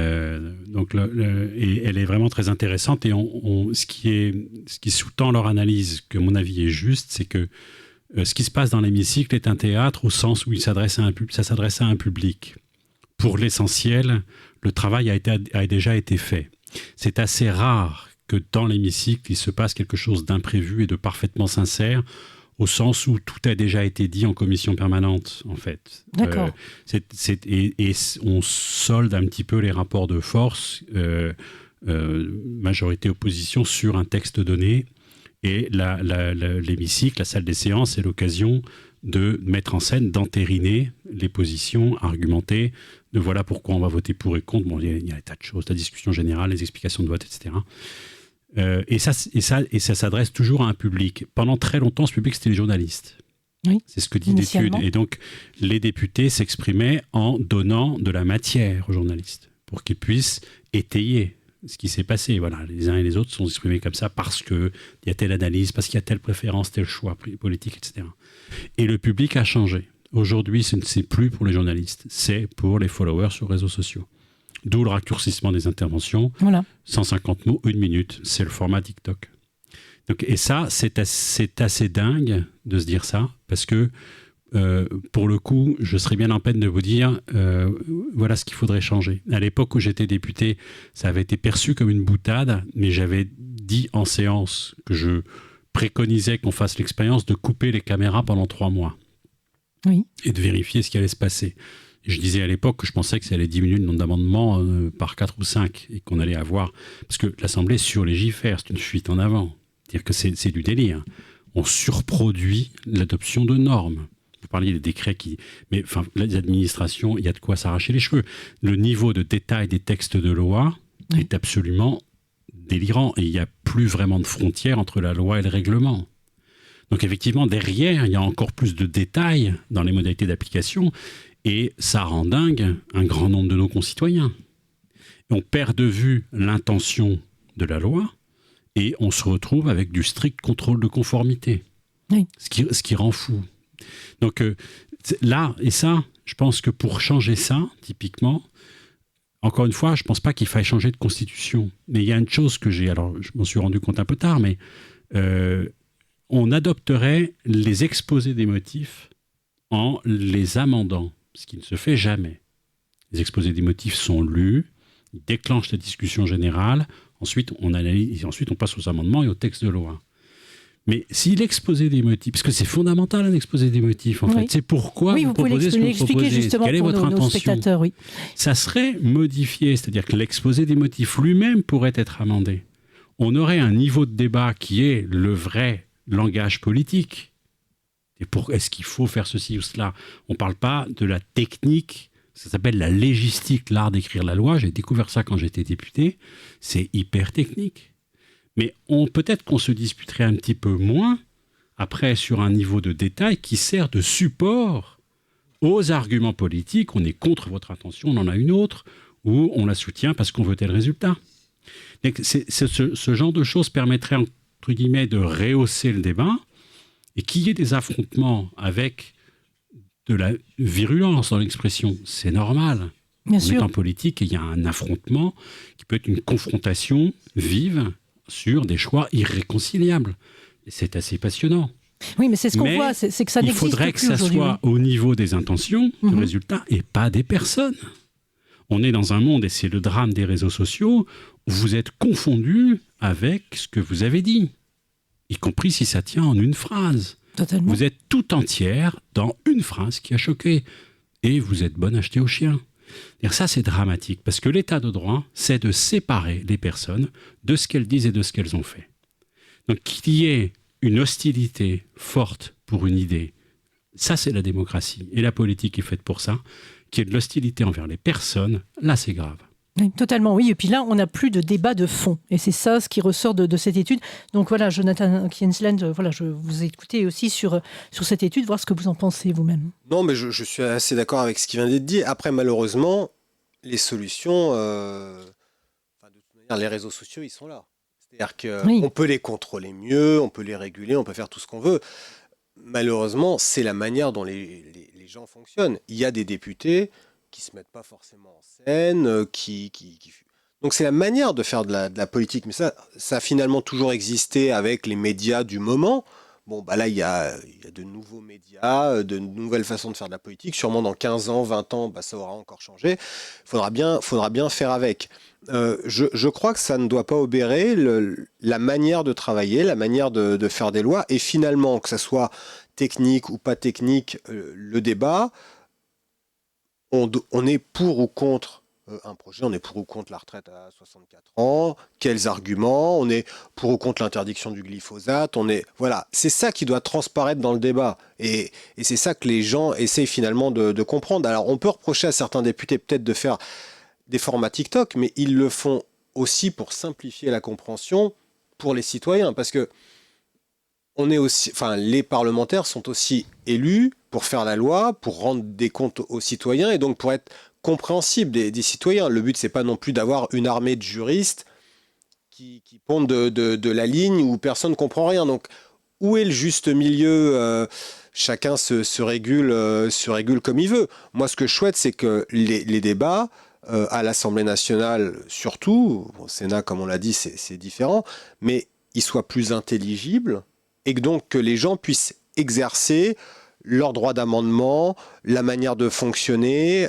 elle est vraiment très intéressante. Et ce qui sous-tend leur analyse, que à mon avis est juste, c'est que ce qui se passe dans l'hémicycle est un théâtre au sens où ça s'adresse à un public. Pour l'essentiel, le travail a déjà été fait. C'est assez rare que dans l'hémicycle, il se passe quelque chose d'imprévu et de parfaitement sincère, au sens où tout a déjà été dit en commission permanente, en fait. D'accord. Et on solde un petit peu les rapports de force, majorité-opposition, sur un texte donné. Et l'hémicycle, la salle des séances, c'est l'occasion de mettre en scène, d'entériner les positions, argumenter, de voilà pourquoi on va voter pour et contre. Bon, il y a des tas de choses, la discussion générale, les explications de vote, etc. Et ça s'adresse toujours à un public. Pendant très longtemps, ce public, c'était les journalistes. Oui, c'est ce que dit l'étude. Et donc, les députés s'exprimaient en donnant de la matière aux journalistes. pour qu'ils puissent étayer ce qui s'est passé. Voilà, les uns et les autres sont exprimés comme ça parce qu'il y a telle analyse, parce qu'il y a telle préférence, tel choix politique, etc. Et le public a changé. Aujourd'hui, ce n'est plus pour les journalistes, c'est pour les followers sur les réseaux sociaux. D'où le raccourcissement des interventions. Voilà. 150 mots, 1 minute, c'est le format TikTok. Donc, et ça, c'est assez dingue de se dire ça, parce que pour le coup, je serais bien en peine de vous dire voilà ce qu'il faudrait changer. À l'époque où j'étais député, ça avait été perçu comme une boutade, mais j'avais dit en séance que je préconisais qu'on fasse l'expérience de couper les caméras pendant 3 mois. Oui. Et de vérifier ce qui allait se passer. Et je disais à l'époque que je pensais que ça allait diminuer le nombre d'amendements par 4 ou 5 et qu'on allait avoir... Parce que l'Assemblée surlégifère, c'est une fuite en avant. C'est-à-dire que c'est du délire. On surproduit l'adoption de normes. Vous parliez des décrets qui... Mais enfin, les administrations, il y a de quoi s'arracher les cheveux. Le niveau de détail des textes de loi est absolument délirant. Et il n'y a plus vraiment de frontière entre la loi et le règlement. Donc effectivement, derrière, il y a encore plus de détails dans les modalités d'application. Et ça rend dingue un grand nombre de nos concitoyens. On perd de vue l'intention de la loi et on se retrouve avec du strict contrôle de conformité. Oui. Ce qui rend fou. Donc là, et ça, je pense que pour changer ça, typiquement, encore une fois, je ne pense pas qu'il faille changer de constitution. Mais il y a une chose que alors je m'en suis rendu compte un peu tard, mais on adopterait les exposés des motifs en les amendant, ce qui ne se fait jamais. Les exposés des motifs sont lus, ils déclenchent la discussion générale, ensuite on analyse, et ensuite on passe aux amendements et au texte de loi. Mais si l'exposé des motifs, parce que c'est fondamental un exposé des motifs, en fait, c'est pourquoi vous proposez ce que vous proposez, justement quelle est votre intention, spectateurs, oui. Ça serait modifié, c'est-à-dire que l'exposé des motifs lui-même pourrait être amendé. On aurait un niveau de débat qui est le vrai langage politique. Est-ce qu'il faut faire ceci ou cela ? On ne parle pas de la technique, ça s'appelle la légistique, l'art d'écrire la loi. J'ai découvert ça quand j'étais député. C'est hyper technique. Mais peut-être qu'on se disputerait un petit peu moins, après, sur un niveau de détail qui sert de support aux arguments politiques. On est contre votre intention, on en a une autre, ou on la soutient parce qu'on veut tel résultat. Donc, ce genre de choses permettrait, entre guillemets, de rehausser le débat, et qu'il y ait des affrontements avec de la virulence dans l'expression, c'est normal. Bien sûr. On est en politique et il y a un affrontement qui peut être une confrontation vive sur des choix irréconciliables. Et c'est assez passionnant. Oui, mais c'est ce qu'on voit, c'est que ça n'existe plus. Il faudrait que ça soit au niveau des intentions, du résultat, et pas des personnes. On est dans un monde, et c'est le drame des réseaux sociaux, où vous êtes confondus avec ce que vous avez dit. Y compris si ça tient en une phrase. Totalement. Vous êtes tout entière dans une phrase qui a choqué. Et vous êtes bonne à acheter au chien. Et ça, c'est dramatique, parce que l'état de droit, c'est de séparer les personnes de ce qu'elles disent et de ce qu'elles ont fait. Donc qu'il y ait une hostilité forte pour une idée, ça, c'est la démocratie. Et la politique est faite pour ça. Qu'il y ait de l'hostilité envers les personnes, là, c'est grave. Oui, totalement, oui. Et puis là, on n'a plus de débat de fond. Et c'est ça ce qui ressort de cette étude. Donc voilà, Jonathan Kienzlen, voilà, je vous ai écouté aussi sur cette étude, voir ce que vous en pensez vous-même. Non, mais je suis assez d'accord avec ce qui vient d'être dit. Après, malheureusement, les solutions, de toute manière, les réseaux sociaux, ils sont là. C'est-à-dire qu'on peut les contrôler mieux, on peut les réguler, on peut faire tout ce qu'on veut. Malheureusement, c'est la manière dont les gens fonctionnent. Il y a des députés qui ne se mettent pas forcément en scène, Donc c'est la manière de faire de la politique. Mais ça a finalement toujours existé avec les médias du moment. Bon, bah là, il y a de nouveaux médias, de nouvelles façons de faire de la politique. Sûrement dans 15 ans, 20 ans, bah, ça aura encore changé. Il faudra bien faire avec. Je crois que ça ne doit pas obérer la manière de travailler, la manière de faire des lois. Et finalement, que ça soit technique ou pas technique, le débat, on est pour ou contre un projet, on est pour ou contre la retraite à 64 ans, quels arguments, on est pour ou contre l'interdiction du glyphosate, voilà, c'est ça qui doit transparaître dans le débat. Et c'est ça que les gens essayent finalement de comprendre. Alors on peut reprocher à certains députés peut-être de faire des formats TikTok, mais ils le font aussi pour simplifier la compréhension pour les citoyens, parce que les parlementaires sont aussi élus pour faire la loi, pour rendre des comptes aux citoyens et donc pour être compréhensible des citoyens. Le but, c'est pas non plus d'avoir une armée de juristes qui pondent de la ligne où personne ne comprend rien. Donc, où est le juste milieu? Chacun se régule comme il veut. Moi, ce que je souhaite, c'est que les débats, à l'Assemblée nationale surtout, au Sénat, comme on l'a dit, c'est différent, mais ils soient plus intelligibles et que donc que les gens puissent exercer leur droit d'amendement, la manière de fonctionner.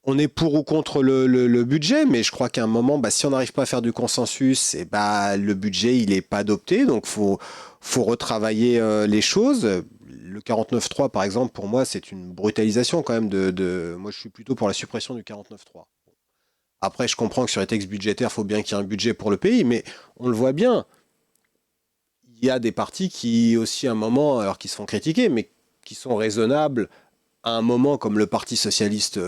On est pour ou contre le budget, mais je crois qu'à un moment, si on n'arrive pas à faire du consensus, le budget, il n'est pas adopté. Donc, faut retravailler les choses. Le 49.3, par exemple, pour moi, c'est une brutalisation quand même. Moi, je suis plutôt pour la suppression du 49.3. Après, je comprends que sur les textes budgétaires, il faut bien qu'il y ait un budget pour le pays, mais on le voit bien. Il y a des partis qui, aussi, à un moment, alors qu'ils se font critiquer, mais qui sont raisonnables à un moment comme le Parti socialiste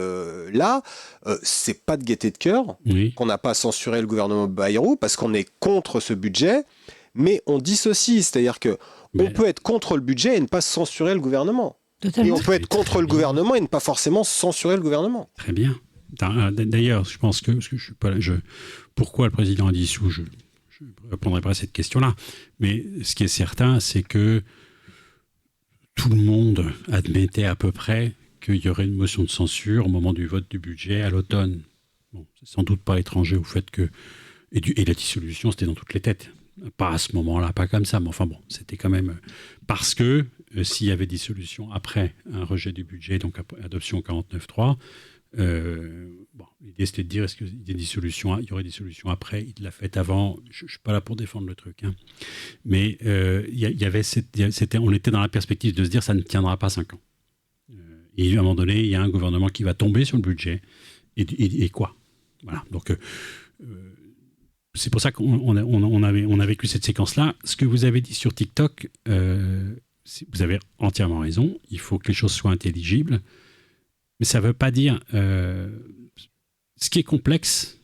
c'est pas de gaieté de cœur qu'on n'a pas censuré le gouvernement Bayrou parce qu'on est contre ce budget, mais on dissocie, c'est-à-dire que on peut être contre le budget et ne pas censurer le gouvernement. Totalement. Et on peut être contre le gouvernement et ne pas forcément censurer le gouvernement. Très bien. D'ailleurs, je pense que je suis pas pourquoi le président a dissous, je ne répondrai pas à cette question-là, mais ce qui est certain, c'est que tout le monde admettait à peu près qu'il y aurait une motion de censure au moment du vote du budget à l'automne. Bon, c'est sans doute pas étranger au fait que... Et la dissolution, c'était dans toutes les têtes. Pas à ce moment-là, pas comme ça, mais enfin bon, c'était quand même... Parce que s'il y avait dissolution après un rejet du budget, donc adoption 49.3, l'idée c'était de dire est-ce qu'il y aurait des solutions après, il l'a fait avant, je ne suis pas là pour défendre le truc, hein. Mais on était dans la perspective de se dire ça ne tiendra pas 5 ans. Et à un moment donné, il y a un gouvernement qui va tomber sur le budget, et quoi? Voilà, donc c'est pour ça qu'on a vécu cette séquence-là. Ce que vous avez dit sur TikTok, vous avez entièrement raison, il faut que les choses soient intelligibles. Mais ça ne veut pas dire... ce qui est complexe,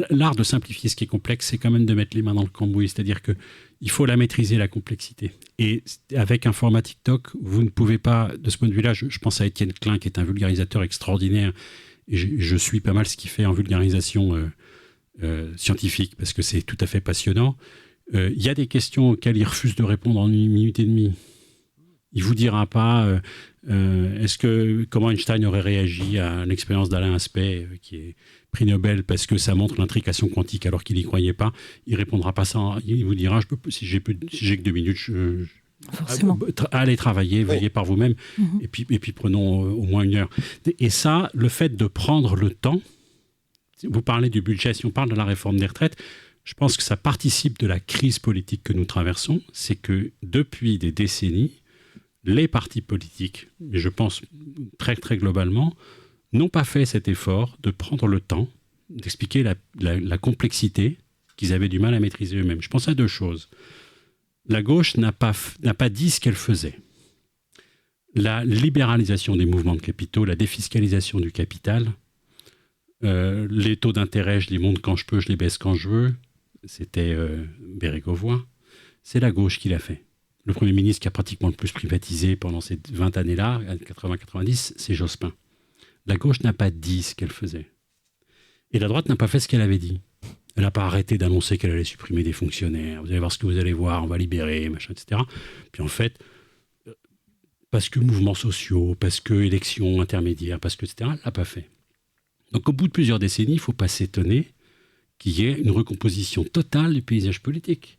l'art de simplifier ce qui est complexe, c'est quand même de mettre les mains dans le cambouis. C'est-à-dire qu'il faut la maîtriser, la complexité. Et avec un format TikTok, vous ne pouvez pas... De ce point de vue-là, je pense à Étienne Klein, qui est un vulgarisateur extraordinaire. Et je suis pas mal ce qu'il fait en vulgarisation scientifique, parce que c'est tout à fait passionnant. Il y a des questions auxquelles il refuse de répondre en 1 minute et demie. Il ne vous dira pas comment Einstein aurait réagi à l'expérience d'Alain Aspect, qui est prix Nobel, parce que ça montre l'intrication quantique alors qu'il n'y croyait pas. Il ne répondra pas ça. Il vous dira, si j'ai que 2 minutes, allez travailler, veillez par vous-même, et puis prenons au moins 1 heure. Et ça, le fait de prendre le temps, vous parlez du budget, si on parle de la réforme des retraites, je pense que ça participe de la crise politique que nous traversons. C'est que depuis des décennies, les partis politiques, mais je pense très, très globalement, n'ont pas fait cet effort de prendre le temps d'expliquer la complexité qu'ils avaient du mal à maîtriser eux-mêmes. Je pense à 2 choses. La gauche n'a pas dit ce qu'elle faisait. La libéralisation des mouvements de capitaux, la défiscalisation du capital, les taux d'intérêt, je les monte quand je peux, je les baisse quand je veux, c'était Bérégovoy. C'est la gauche qui l'a fait. Le Premier ministre qui a pratiquement le plus privatisé pendant ces 20 années-là, 80-90, c'est Jospin. La gauche n'a pas dit ce qu'elle faisait. Et la droite n'a pas fait ce qu'elle avait dit. Elle n'a pas arrêté d'annoncer qu'elle allait supprimer des fonctionnaires. Vous allez voir ce que vous allez voir, on va libérer, machin, etc. Puis en fait, parce que mouvements sociaux, parce que élections intermédiaires, parce que etc., elle ne l'a pas fait. Donc au bout de plusieurs décennies, il ne faut pas s'étonner qu'il y ait une recomposition totale du paysage politique.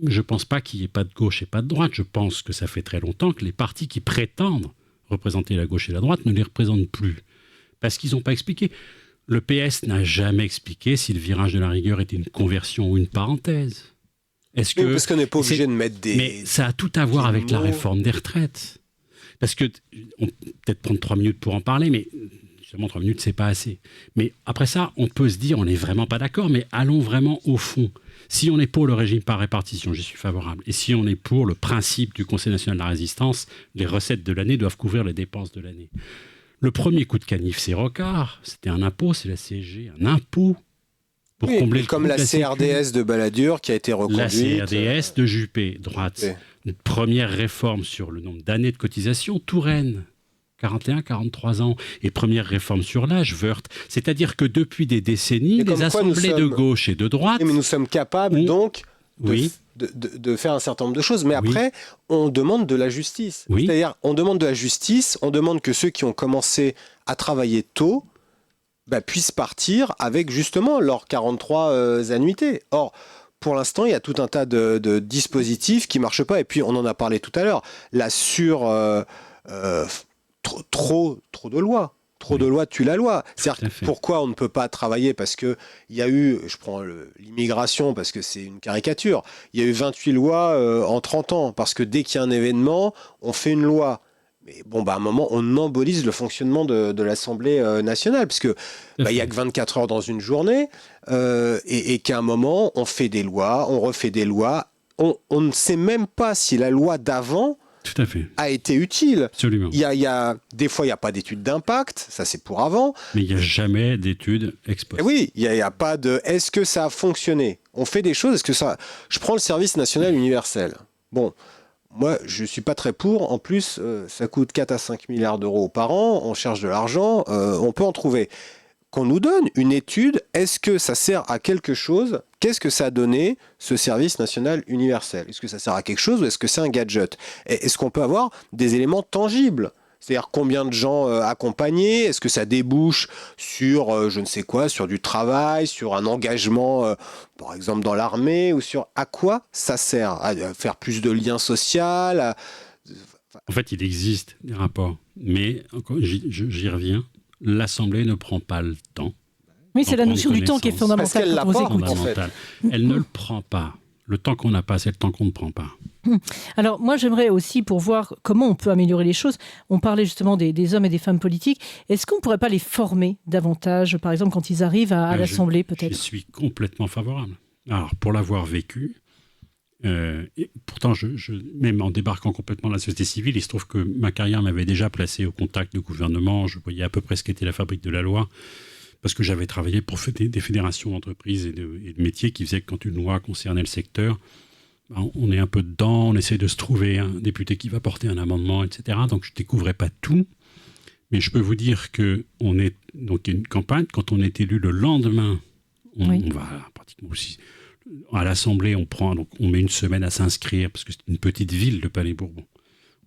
Je ne pense pas qu'il n'y ait pas de gauche et pas de droite. Je pense que ça fait très longtemps que les partis qui prétendent représenter la gauche et la droite ne les représentent plus. Parce qu'ils n'ont pas expliqué. Le PS n'a jamais expliqué si le virage de la rigueur était une conversion ou une parenthèse. Parce qu'on n'est pas obligé de mettre des... Mais ça a tout à voir avec la réforme des retraites. Parce que, on peut peut-être prendre 3 minutes pour en parler, mais justement 3 minutes, c'est pas assez. Mais après ça, on peut se dire, on n'est vraiment pas d'accord, mais allons vraiment au fond. Si on est pour le régime par répartition, j'y suis favorable. Et si on est pour le principe du Conseil national de la résistance, les recettes de l'année doivent couvrir les dépenses de l'année. Le premier coup de canif, c'est Rocard. C'était un impôt, c'est la CSG, un impôt pour combler le comme la CRDS de Balladur qui a été reconduite. La CRDS de Juppé, droite. Oui. Une première réforme sur le nombre d'années de cotisation, Touraine, 41, 43 ans. Et première réforme sur l'âge, Wörth. C'est-à-dire que depuis des décennies, les assemblées de gauche et de droite... Oui, mais nous sommes capables donc de faire un certain nombre de choses. Mais après, on demande de la justice. Oui. C'est-à-dire, on demande de la justice, on demande que ceux qui ont commencé à travailler tôt puissent partir avec justement leurs 43 annuités. Or, pour l'instant, il y a tout un tas de dispositifs qui ne marchent pas. Et puis, on en a parlé tout à l'heure, trop de lois. Trop de lois tue la loi. C'est-à-dire pourquoi on ne peut pas travailler, parce qu'il y a eu, je prends l'immigration parce que c'est une caricature, il y a eu 28 lois en 30 ans, parce que dès qu'il y a un événement, on fait une loi. Mais bon, à un moment, on embolise le fonctionnement de l'Assemblée nationale, parce que il n'y a que 24 heures dans une journée, et qu'à un moment, on fait des lois, on refait des lois, on ne sait même pas si la loi d'avant tout à fait. A été utile. Absolument. Des fois, il n'y a pas d'étude d'impact, ça c'est pour avant. Mais il n'y a jamais d'étude ex post. Oui, il n'y a pas de « est-ce que ça a fonctionné ?» On fait des choses, est-ce que ça... Je prends le service national universel. Bon, moi, je ne suis pas très pour. En plus, ça coûte 4 à 5 milliards d'euros par an. On cherche de l'argent, on peut en trouver. Qu'on nous donne une étude, est-ce que ça sert à quelque chose ? Qu'est-ce que ça a donné, ce service national universel ? Est-ce que ça sert à quelque chose ou est-ce que c'est un gadget ? Est-ce qu'on peut avoir des éléments tangibles ? C'est-à-dire combien de gens accompagnés ? Est-ce que ça débouche sur, je ne sais quoi, sur du travail, sur un engagement, par exemple dans l'armée, ou sur à quoi ça sert ? À faire plus de liens sociaux ? En fait, il existe des rapports, mais j'y reviens. L'Assemblée ne prend pas le temps. Oui, c'est la notion du temps qui est fondamentale. Parce qu'elle quand on vous écoute. en fait. Elle ne le prend pas. Le temps qu'on n'a pas, c'est le temps qu'on ne prend pas. Alors moi j'aimerais aussi, pour voir comment on peut améliorer les choses, on parlait justement des hommes et des femmes politiques, est-ce qu'on ne pourrait pas les former davantage, par exemple quand ils arrivent à l'Assemblée peut-être ? Je suis complètement favorable. Alors pour l'avoir vécu, et pourtant même en débarquant complètement dans la société civile, il se trouve que ma carrière m'avait déjà placé au contact du gouvernement, je voyais à peu près ce qu'était la fabrique de la loi, parce que j'avais travaillé pour des fédérations d'entreprises et de métiers qui faisaient que quand une loi concernait le secteur, on est un peu dedans, on essaie de se trouver un député qui va porter un amendement, etc. Donc je ne découvrais pas tout, mais je peux vous dire qu'on est donc une campagne, quand on est élu le lendemain, on va pratiquement aussi... À l'Assemblée, on met une semaine à s'inscrire, parce que c'est une petite ville, le Palais-Bourbon.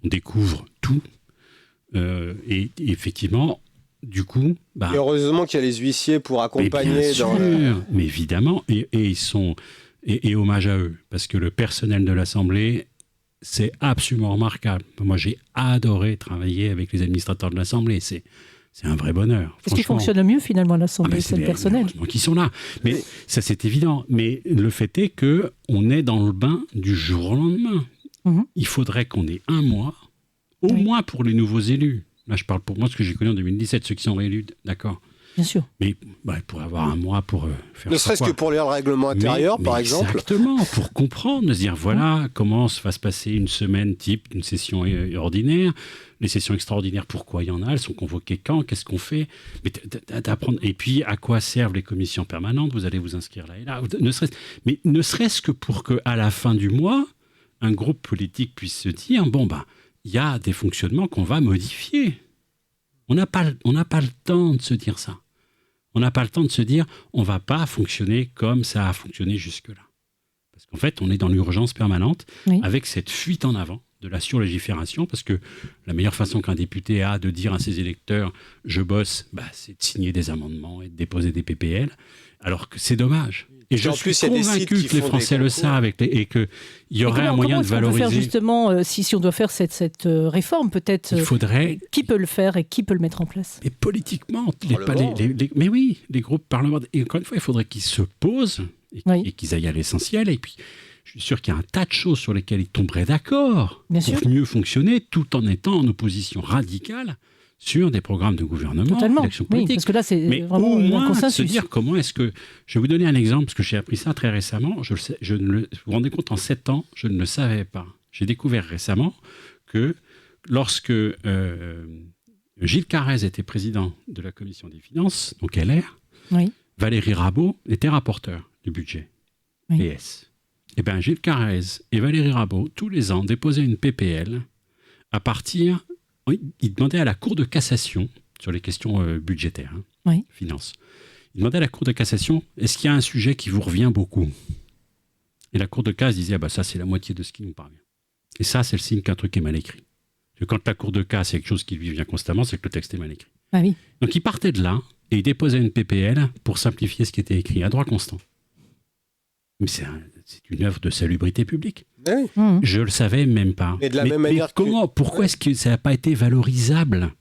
On découvre tout. Et effectivement... Du coup, et heureusement qu'il y a les huissiers pour accompagner. Mais évidemment, et ils sont et hommage à eux, parce que le personnel de l'Assemblée, c'est absolument remarquable. Moi, j'ai adoré travailler avec les administrateurs de l'Assemblée. C'est un vrai bonheur. Est-ce qu'il fonctionne le mieux finalement l'Assemblée, c'est le personnel. Donc ils sont là, mais ça c'est évident. Mais le fait est que on est dans le bain du jour au lendemain. Il faudrait qu'on ait un mois, au moins pour les nouveaux élus. Là, je parle pour moi, ce que j'ai connu en 2017, ceux qui sont réélus, d'accord. Bien sûr. Mais il pourrait avoir un mois pour faire ne serait-ce que pour lire le règlement intérieur, par exemple. Exactement, pour comprendre, de se dire, voilà, comment va se passer une semaine type d'une session ordinaire. Les sessions extraordinaires, pourquoi il y en a ? Elles sont convoquées quand ? Qu'est-ce qu'on fait ? Mais d'apprendre. Et puis, à quoi servent les commissions permanentes ? Vous allez vous inscrire là et là. Ne serait-ce que pour qu'à la fin du mois, un groupe politique puisse se dire, il y a des fonctionnements qu'on va modifier. On n'a pas le temps de se dire ça. On n'a pas le temps de se dire on ne va pas fonctionner comme ça a fonctionné jusque-là. Parce qu'en fait, on est dans l'urgence permanente avec cette fuite en avant de la surlégifération, parce que la meilleure façon qu'un député a de dire à ses électeurs « je bosse », c'est de signer des amendements et de déposer des PPL, alors que c'est dommage. Et je suis convaincu que les Français le savent et qu'il y aurait un moyen de valoriser. Comment faire justement, si on doit faire cette réforme, peut-être, il faudrait... qui peut le faire et qui peut le mettre en place ? Mais politiquement, mais oui, les groupes parlementaires. Et encore une fois, il faudrait qu'ils se posent et qu'ils aillent à l'essentiel. Et puis, je suis sûr qu'il y a un tas de choses sur lesquelles ils tomberaient d'accord pour mieux fonctionner, tout en étant en opposition radicale sur des programmes de gouvernement, d'action politique. Parce que là, c'est mais vraiment au moins un consensus. se dire comment est-ce que... Je vais vous donner un exemple, parce que j'ai appris ça très récemment. Vous vous rendez compte, en 7 ans, je ne le savais pas. J'ai découvert récemment que lorsque Gilles Carrez était président de la Commission des Finances, donc LR, Valérie Rabault était rapporteur du budget, PS. Eh bien, Gilles Carrez et Valérie Rabault, tous les ans, déposaient une PPL à partir il demandait à la Cour de cassation, sur les questions budgétaires, finances, il demandait à la Cour de cassation, est-ce qu'il y a un sujet qui vous revient beaucoup ? Et la Cour de casse disait, ça c'est la moitié de ce qui nous parvient. Et ça, c'est le signe qu'un truc est mal écrit. Parce que quand la Cour de casse est quelque chose qui lui vient constamment, c'est que le texte est mal écrit. Ah oui. Donc il partait de là, et il déposait une PPL pour simplifier ce qui était écrit à droit constant. Mais c'est une œuvre de salubrité publique. Oui. Je le savais même pas. Mais de la même manière pourquoi est-ce que ça n'a pas été valorisable ?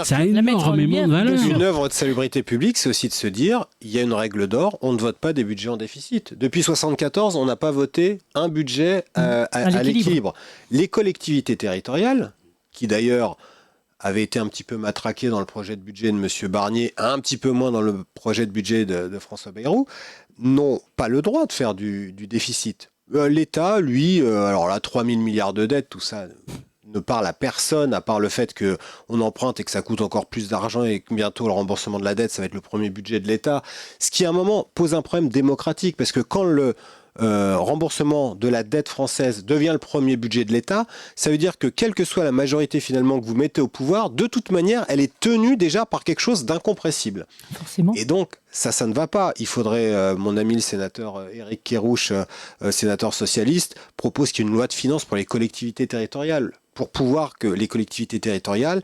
Ça a énormément de valeur. Une œuvre de salubrité publique, c'est aussi de se dire, il y a une règle d'or, on ne vote pas des budgets en déficit. Depuis 1974, on n'a pas voté un budget à l'équilibre. Les collectivités territoriales, qui d'ailleurs avaient été un petit peu matraquées dans le projet de budget de M. Barnier, un petit peu moins dans le projet de budget de François Bayrou, n'ont pas le droit de faire du déficit. L'État, lui, alors là, 3 000 milliards de dettes, tout ça ne parle à personne, à part le fait qu'on emprunte et que ça coûte encore plus d'argent et que bientôt le remboursement de la dette, ça va être le premier budget de l'État. Ce qui, à un moment, pose un problème démocratique, parce que quand le remboursement de la dette française devient le premier budget de l'État, ça veut dire que quelle que soit la majorité finalement que vous mettez au pouvoir, de toute manière, elle est tenue déjà par quelque chose d'incompressible. Forcément. Et donc, ça ne va pas. Il faudrait, mon ami le sénateur Éric Kerrouche, sénateur socialiste, propose qu'il y ait une loi de finances pour les collectivités territoriales, pour pouvoir que les collectivités territoriales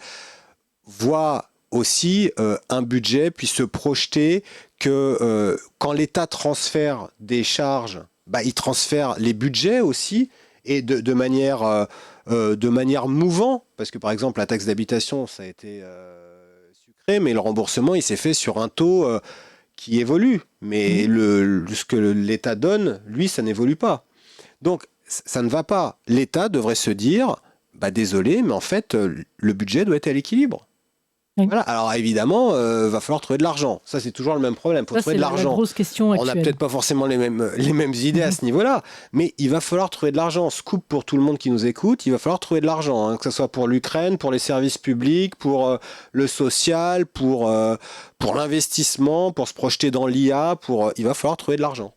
voient aussi un budget, puis se projeter que quand l'État transfère des charges, il transfère les budgets aussi, et de manière mouvante, parce que par exemple la taxe d'habitation, ça a été sucré, mais le remboursement, il s'est fait sur un taux qui évolue. Mais ce que l'État donne, lui, ça n'évolue pas. Donc, ça ne va pas. L'État devrait se dire, désolé, mais en fait, le budget doit être à l'équilibre. Oui. Voilà. Alors évidemment, va falloir trouver de l'argent. Ça, c'est toujours le même problème. Il faut trouver de l'argent. C'est la grosse question actuelle. On n'a peut-être pas forcément les mêmes idées à ce niveau-là, mais il va falloir trouver de l'argent. Scoop pour tout le monde qui nous écoute, il va falloir trouver de l'argent, que ce soit pour l'Ukraine, pour les services publics, pour le social, pour l'investissement, pour se projeter dans l'IA. Il va falloir trouver de l'argent.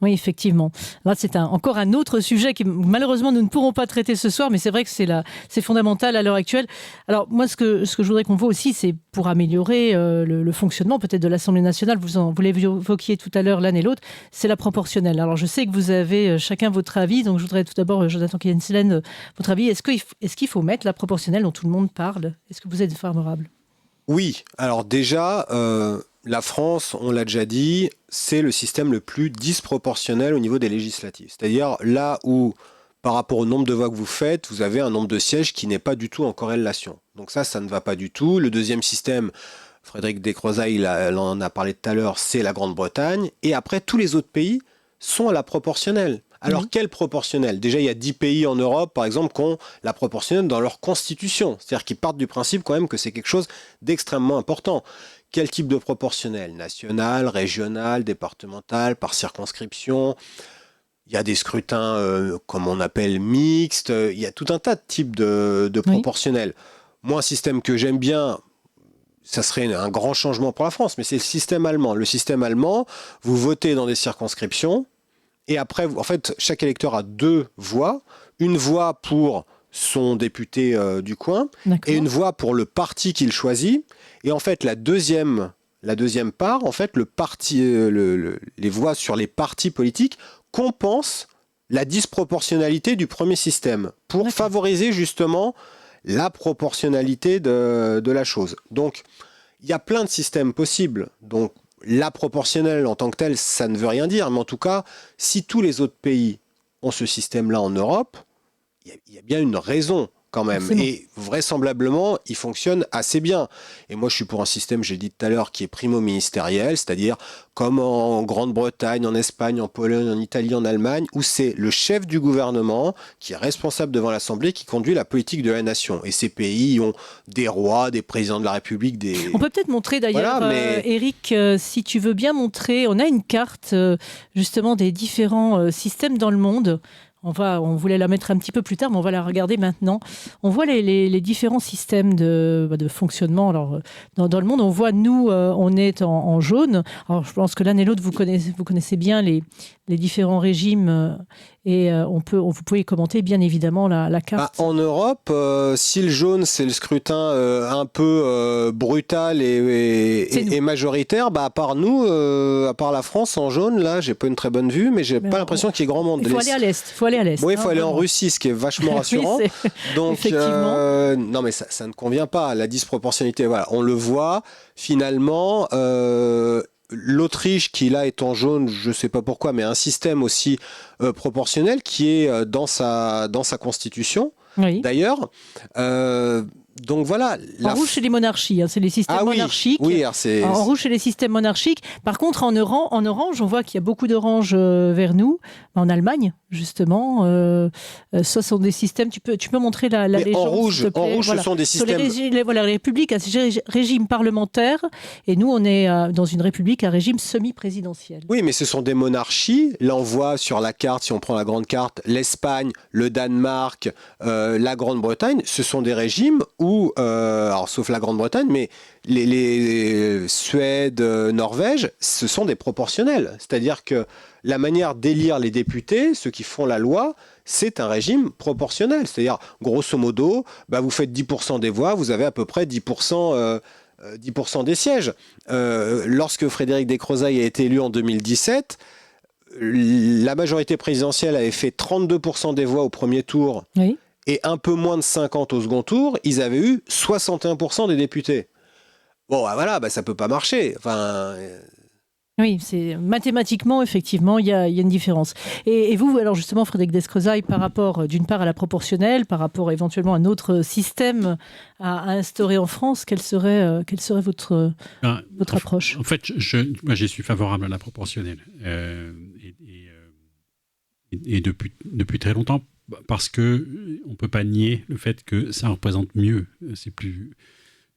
Oui, effectivement. Là, c'est encore un autre sujet que malheureusement nous ne pourrons pas traiter ce soir, mais c'est vrai que c'est fondamental à l'heure actuelle. Alors moi, ce que je voudrais qu'on voit aussi, c'est pour améliorer le fonctionnement peut-être de l'Assemblée nationale, vous l'évoquiez tout à l'heure l'un et l'autre, c'est la proportionnelle. Alors je sais que vous avez chacun votre avis, donc je voudrais tout d'abord, Jonathan Kienzlen, votre avis. Est-ce qu'il faut mettre la proportionnelle dont tout le monde parle ? Est-ce que vous êtes favorable ? Oui, alors déjà... La France, on l'a déjà dit, c'est le système le plus disproportionnel au niveau des législatives. C'est-à-dire là où, par rapport au nombre de voix que vous faites, vous avez un nombre de sièges qui n'est pas du tout en corrélation. Donc ça ne va pas du tout. Le deuxième système, Frédéric Descrozaille, il en a parlé tout à l'heure, c'est la Grande-Bretagne. Et après, tous les autres pays sont à la proportionnelle. Alors, quelle proportionnelle ? Déjà, il y a 10 pays en Europe, par exemple, qui ont la proportionnelle dans leur constitution. C'est-à-dire qu'ils partent du principe quand même que c'est quelque chose d'extrêmement important. Quel type de proportionnel ? National, régional, départemental, par circonscription. Il y a des scrutins, comme on appelle, mixtes. Il y a tout un tas de types de proportionnels. Moi, un système que j'aime bien, ça serait un grand changement pour la France, mais c'est le système allemand. Le système allemand, vous votez dans des circonscriptions, et après, en fait, chaque électeur a 2 voix. Une voix pour son député du coin, et une voix pour le parti qu'il choisit. Et en fait, la deuxième part, en fait, les voix sur les partis politiques compensent la disproportionnalité du premier système pour favoriser justement la proportionnalité de la chose. Donc, il y a plein de systèmes possibles. Donc, la proportionnelle en tant que telle, ça ne veut rien dire. Mais en tout cas, si tous les autres pays ont ce système-là en Europe, il y a bien une raison quand même. Forcément. Et vraisemblablement, il fonctionne assez bien. Et moi, je suis pour un système, j'ai dit tout à l'heure, qui est primo-ministériel, c'est-à-dire comme en Grande-Bretagne, en Espagne, en Pologne, en Italie, en Allemagne, où c'est le chef du gouvernement qui est responsable devant l'Assemblée, qui conduit la politique de la nation. Et ces pays ont des rois, des présidents de la République, des... On peut peut-être montrer d'ailleurs, Éric, si tu veux bien montrer, on a une carte justement des différents systèmes dans le monde. On voulait la mettre un petit peu plus tard, mais on va la regarder maintenant. On voit les différents systèmes de fonctionnement. Alors, dans le monde, on voit, nous, on est en jaune. Alors, je pense que l'un et l'autre, vous connaissez bien les différents régimes et vous pouvez commenter, bien évidemment, la carte. En Europe, si le jaune, c'est le scrutin un peu brutal et majoritaire, à part nous, à part la France, en jaune, là, j'ai pas une très bonne vue, mais j'ai pas l'impression qu'il y ait grand monde. Il faut aller à l'est. Oui, il faut aller en Russie, ce qui est vachement rassurant. Oui, donc, effectivement. non, mais ça ne convient pas. La disproportionnalité, voilà, on le voit. Finalement, l'Autriche, qui là est en jaune, je ne sais pas pourquoi, mais un système aussi proportionnel qui est dans sa constitution. Oui. D'ailleurs. Donc voilà. En rouge, c'est les monarchies, c'est les systèmes monarchiques. Oui, en rouge, c'est les systèmes monarchiques. Par contre, en orange, on voit qu'il y a beaucoup d'orange vers nous. En Allemagne, justement, ce sont des systèmes. Tu peux montrer la légende. En rouge, voilà. Ce sont des systèmes. Les républiques à régime parlementaire, et nous, on est dans une république à régime semi-présidentiel. Oui, mais ce sont des monarchies. Là, on voit sur la carte, si on prend la grande carte, l'Espagne, le Danemark, la Grande-Bretagne, ce sont des régimes où, alors sauf la Grande-Bretagne, mais les Suède, Norvège, ce sont des proportionnels. C'est-à-dire que la manière d'élire les députés, ceux qui font la loi, c'est un régime proportionnel. C'est-à-dire, grosso modo, vous faites 10% des voix, vous avez à peu près 10% des sièges. Lorsque Frédéric Descrozaille a été élu en 2017, la majorité présidentielle avait fait 32% des voix au premier tour. Oui. Et un peu moins de 50 au second tour, ils avaient eu 61% des députés. Bon, voilà, ça peut pas marcher. Enfin... Oui, c'est mathématiquement, effectivement, il y a une différence. Et vous, alors justement, Frédéric Descrozaille, par rapport, d'une part, à la proportionnelle, par rapport éventuellement à un autre système à instaurer en France, quelle serait votre approche ? En fait, moi, je suis favorable à la proportionnelle. Et depuis très longtemps, parce qu'on ne peut pas nier le fait que ça représente mieux. C'est plus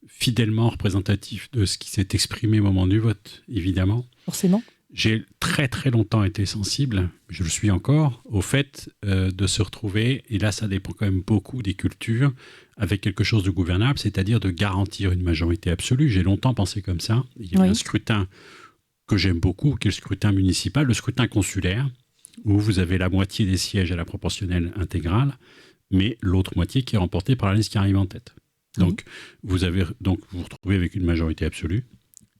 fidèlement représentatif de ce qui s'est exprimé au moment du vote, évidemment. Forcément. J'ai très très longtemps été sensible, je le suis encore, au fait de se retrouver, et là ça dépend quand même beaucoup des cultures, avec quelque chose de gouvernable, c'est-à-dire de garantir une majorité absolue. J'ai longtemps pensé comme ça. Il y a un scrutin que j'aime beaucoup, qui est le scrutin municipal, le scrutin consulaire, où vous avez la moitié des sièges à la proportionnelle intégrale, mais l'autre moitié qui est remportée par la liste qui arrive en tête. Donc, vous vous retrouvez avec une majorité absolue,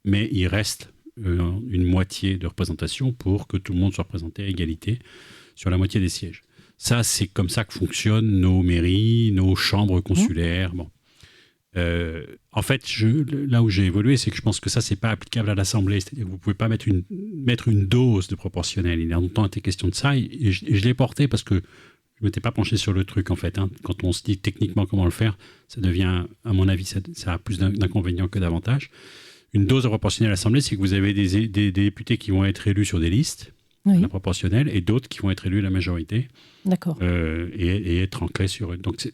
mais il reste une moitié de représentation pour que tout le monde soit représenté à égalité sur la moitié des sièges. Ça, c'est comme ça que fonctionnent nos mairies, nos chambres consulaires. Bon. En fait, là où j'ai évolué, c'est que je pense que ça, c'est pas applicable à l'Assemblée. C'est-à-dire que vous pouvez pas mettre une dose de proportionnel. Il a longtemps été question de ça, et je l'ai porté parce que je ne m'étais pas penché sur le truc, en fait. Quand on se dit techniquement comment le faire, ça devient, à mon avis, ça a plus d'inconvénients que d'avantages. Une dose de proportionnelle à l'Assemblée, c'est que vous avez des députés qui vont être élus sur des listes, la proportionnelle, et d'autres qui vont être élus à la majorité. D'accord. Et être ancrés sur eux. Donc,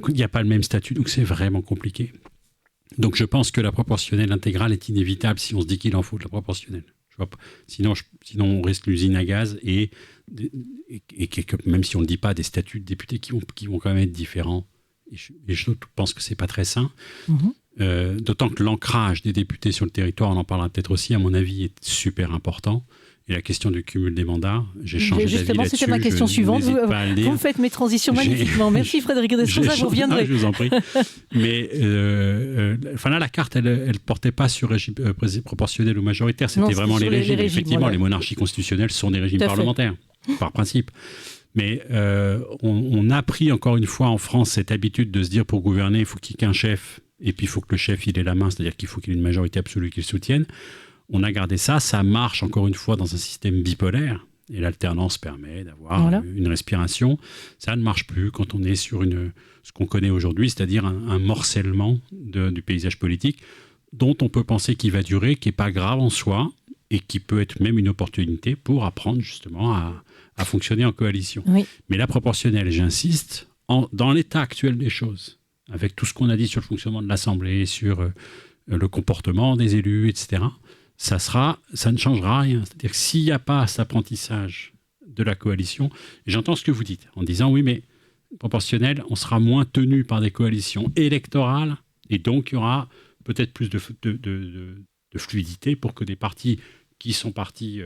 il n'y a pas le même statut, donc c'est vraiment compliqué. Donc, je pense que la proportionnelle intégrale est inévitable si on se dit qu'il en faut de la proportionnelle. Sinon, on reste l'usine à gaz et même si on ne le dit pas, des statuts de députés qui vont quand même être différents. Et je pense que ce n'est pas très sain. D'autant que l'ancrage des députés sur le territoire, on en parlera peut-être aussi, à mon avis, est super important. Et la question du cumul des mandats, j'ai changé d'avis là-dessus. Justement, c'était ma question suivante. Vous faites mes transitions magnifiquement. Merci Frédéric Descrozaille, vous reviendrez. Je vous en prie. Mais là, la carte, elle ne portait pas sur régime proportionnel ou majoritaire, c'était vraiment les régimes. Effectivement, voilà. Les monarchies constitutionnelles sont des régimes parlementaires, par principe. Mais on a pris encore une fois en France cette habitude de se dire pour gouverner, il faut qu'il y ait qu'un chef, et puis il faut que le chef il ait la main, c'est-à-dire qu'il faut qu'il ait une majorité absolue qui le soutienne. On a gardé ça, ça marche encore une fois dans un système bipolaire, et l'alternance permet d'avoir une respiration. Ça ne marche plus quand on est sur ce qu'on connaît aujourd'hui, c'est-à-dire un morcellement du paysage politique, dont on peut penser qu'il va durer, qui n'est pas grave en soi, et qui peut être même une opportunité pour apprendre justement à fonctionner en coalition. Oui. Mais la proportionnelle, j'insiste, dans l'état actuel des choses, avec tout ce qu'on a dit sur le fonctionnement de l'Assemblée, sur le comportement des élus, etc., ça ne changera rien. C'est-à-dire que s'il n'y a pas cet apprentissage de la coalition. Et j'entends ce que vous dites, en disant, oui, mais proportionnel, on sera moins tenu par des coalitions électorales, et donc il y aura peut-être plus de fluidité pour que des partis qui sont partis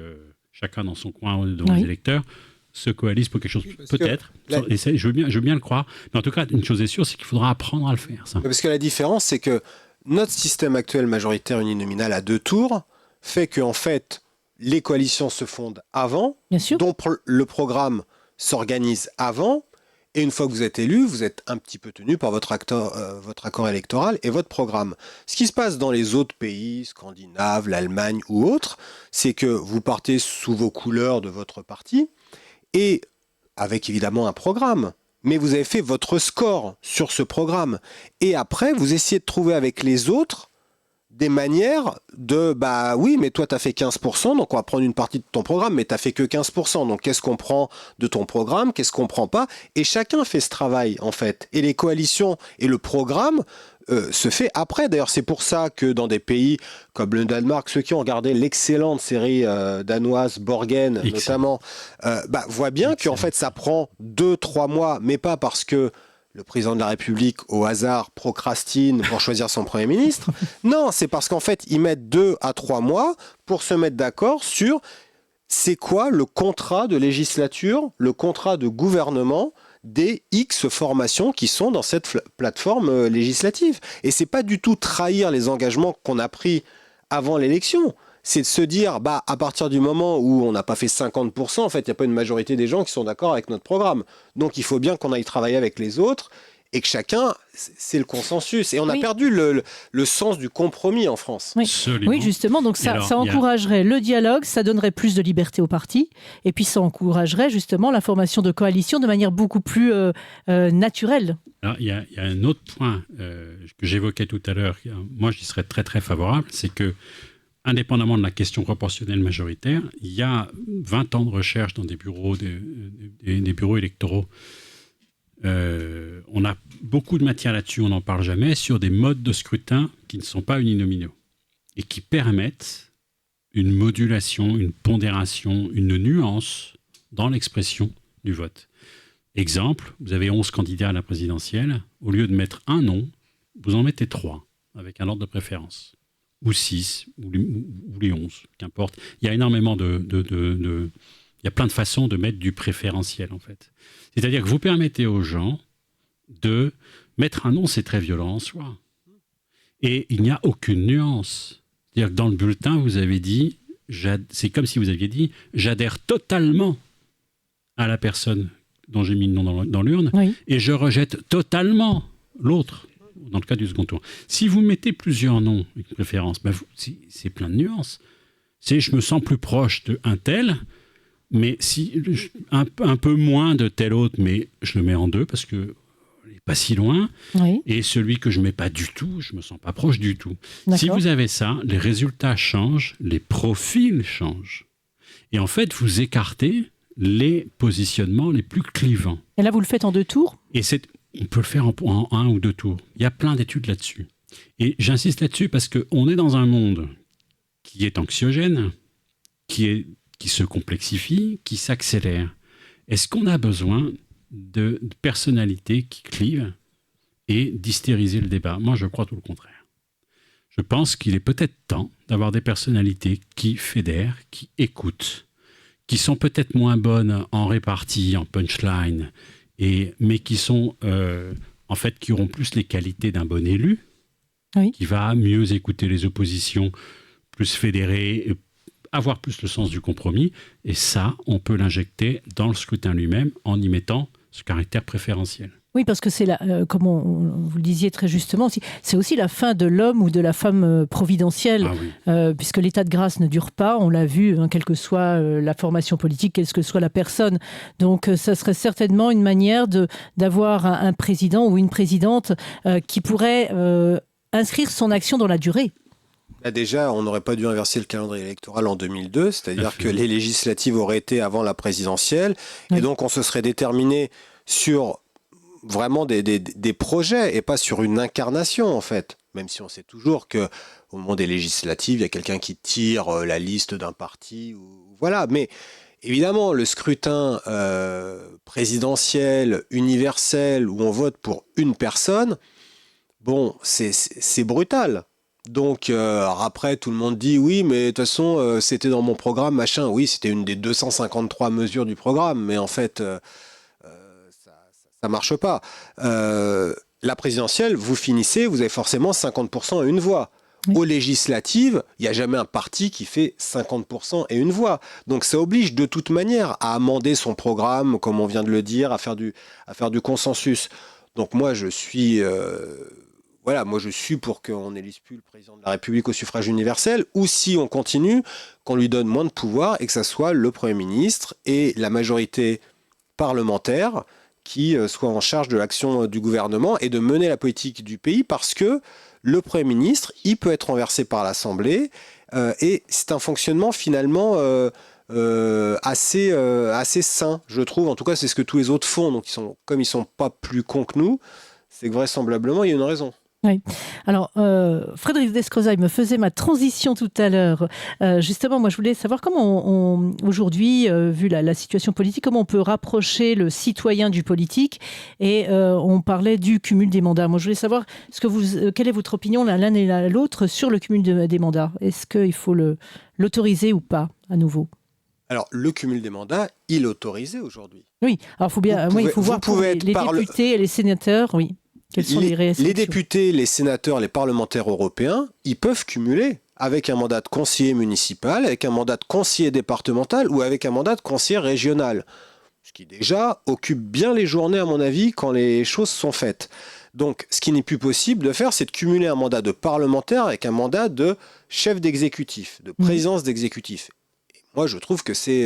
chacun dans son coin devant les électeurs se coalisent pour quelque chose, peut-être. Je veux bien le croire. Mais en tout cas, une chose est sûre, c'est qu'il faudra apprendre à le faire. Ça. Parce que la différence, c'est que notre système actuel majoritaire uninominal à 2 tours fait que, en fait, les coalitions se fondent avant, donc le programme s'organise avant, et une fois que vous êtes élu, vous êtes un petit peu tenu par votre accord électoral et votre programme. Ce qui se passe dans les autres pays, scandinaves, l'Allemagne ou autres, c'est que vous partez sous vos couleurs de votre parti, et avec évidemment un programme. Mais vous avez fait votre score sur ce programme. Et après, vous essayez de trouver avec les autres des manières de, bah oui, mais toi, tu as fait 15%, donc on va prendre une partie de ton programme, mais tu n'as fait que 15%. Donc, qu'est-ce qu'on prend de ton programme? Qu'est-ce qu'on ne prend pas? Et chacun fait ce travail, en fait. Et les coalitions et le programme se fait après. D'ailleurs, c'est pour ça que dans des pays comme le Danemark, ceux qui ont regardé l'excellente série danoise Borgen, notamment, voient bien qu'en fait, ça prend 2-3 mois, mais pas parce que le président de la République, au hasard, procrastine pour choisir son Premier ministre. Non, c'est parce qu'en fait, ils mettent 2 à 3 mois pour se mettre d'accord sur c'est quoi le contrat de législature, le contrat de gouvernement des X formations qui sont dans cette plateforme législative. Et c'est pas du tout trahir les engagements qu'on a pris avant l'élection. C'est de se dire, à partir du moment où on n'a pas fait 50%, en fait, il n'y a pas une majorité des gens qui sont d'accord avec notre programme. Donc, il faut bien qu'on aille travailler avec les autres et que chacun, c'est le consensus. Et on a perdu le sens du compromis en France. Oui, justement. Donc, ça encouragerait le dialogue, ça donnerait plus de liberté aux partis. Et puis, ça encouragerait justement la formation de coalitions de manière beaucoup plus naturelle. Alors, il y a un autre point que j'évoquais tout à l'heure. Moi, j'y serais très, très favorable. C'est que indépendamment de la question proportionnelle majoritaire, il y a 20 ans de recherche dans des bureaux, des bureaux électoraux. On a beaucoup de matière là-dessus, on n'en parle jamais, sur des modes de scrutin qui ne sont pas uninominaux et qui permettent une modulation, une pondération, une nuance dans l'expression du vote. Exemple, vous avez 11 candidats à la présidentielle, au lieu de mettre un nom, vous en mettez 3 avec un ordre de préférence. Ou 6, ou les 11, qu'importe. Il y a énormément il y a plein de façons de mettre du préférentiel, en fait. C'est-à-dire que vous permettez aux gens de mettre un nom, c'est très violent en soi. Et il n'y a aucune nuance. C'est-à-dire que dans le bulletin, vous avez dit, c'est comme si vous aviez dit, j'adhère totalement à la personne dont j'ai mis le nom dans l'urne, et je rejette totalement l'autre. Dans le cas du second tour. Si vous mettez plusieurs noms avec une préférence, c'est plein de nuances. Je me sens plus proche d'un tel, mais un peu moins de tel autre, mais je le mets en 2 parce qu'il n'est pas si loin. Et celui que je ne mets pas du tout, je ne me sens pas proche du tout. D'accord. Si vous avez ça, les résultats changent, les profils changent. Et en fait, vous écartez les positionnements les plus clivants. Et là, vous le faites en 2 tours ? On peut le faire en 1 ou 2 tours. Il y a plein d'études là-dessus. Et j'insiste là-dessus parce qu'on est dans un monde qui est anxiogène, qui se complexifie, qui s'accélère. Est-ce qu'on a besoin de personnalités qui clivent et d'hystériser le débat? Moi, je crois tout le contraire. Je pense qu'il est peut-être temps d'avoir des personnalités qui fédèrent, qui écoutent, qui sont peut-être moins bonnes en répartie, en punchline, mais qui sont en fait qui auront plus les qualités d'un bon élu, qui va mieux écouter les oppositions, plus fédérer, avoir plus le sens du compromis. Et ça, on peut l'injecter dans le scrutin lui-même en y mettant ce caractère préférentiel. Oui, parce que c'est comme vous le disiez très justement, c'est aussi la fin de l'homme ou de la femme providentielle, puisque l'état de grâce ne dure pas, on l'a vu, quelle que soit la formation politique, quelle que soit la personne. Donc ça serait certainement une manière d'avoir un président ou une présidente qui pourrait inscrire son action dans la durée. Là déjà, on n'aurait pas dû inverser le calendrier électoral en 2002, c'est-à-dire que les législatives auraient été avant la présidentielle, et donc on se serait déterminé sur vraiment des projets et pas sur une incarnation en fait, même si on sait toujours que au moment des législatives il y a quelqu'un qui tire la liste d'un parti ou voilà, mais Évidemment, le scrutin présidentiel, universel, où on vote pour une personne, bon, c'est brutal. Donc après, tout le monde dit oui, mais de toute façon, c'était dans mon programme, machin. Oui, c'était une des 253 mesures du programme, mais en fait, ça marche pas. La présidentielle, vous finissez, vous avez forcément 50% et une voix. Oui. Aux législatives, il n'y a jamais un parti qui fait 50% et une voix. Donc ça oblige de toute manière à amender son programme, comme on vient de le dire, à faire du consensus. Donc moi, je suis pour qu'on n'élise plus le président de la République au suffrage universel, ou si on continue, qu'on lui donne moins de pouvoir et que ça soit le Premier ministre et la majorité parlementaire qui soit en charge de l'action du gouvernement et de mener la politique du pays, parce que le Premier ministre, il peut être renversé par l'Assemblée, et c'est un fonctionnement finalement assez sain, je trouve. En tout cas, c'est ce que tous les autres font. Donc, comme ils sont pas plus cons que nous, c'est que vraisemblablement, il y a une raison. Oui. Alors, Frédéric Descrozaille me faisait ma transition tout à l'heure. Justement, moi, je voulais savoir comment aujourd'hui, vu la situation politique, comment on peut rapprocher le citoyen du politique. Et on parlait du cumul des mandats. Moi, je voulais savoir quelle est votre opinion l'un et l'autre sur le cumul des mandats. Est-ce qu'il faut l'autoriser ou pas, à nouveau ? Alors, le cumul des mandats, il est autorisé aujourd'hui. Oui. Alors, il faut voir pour les députés et les sénateurs, oui. Quelles sont les députés, les sénateurs, les parlementaires européens, ils peuvent cumuler avec un mandat de conseiller municipal, avec un mandat de conseiller départemental ou avec un mandat de conseiller régional. Ce qui déjà occupe bien les journées, à mon avis, quand les choses sont faites. Donc, ce qui n'est plus possible de faire, c'est de cumuler un mandat de parlementaire avec un mandat de chef d'exécutif, de présidence d'exécutif. Et moi, je trouve que c'est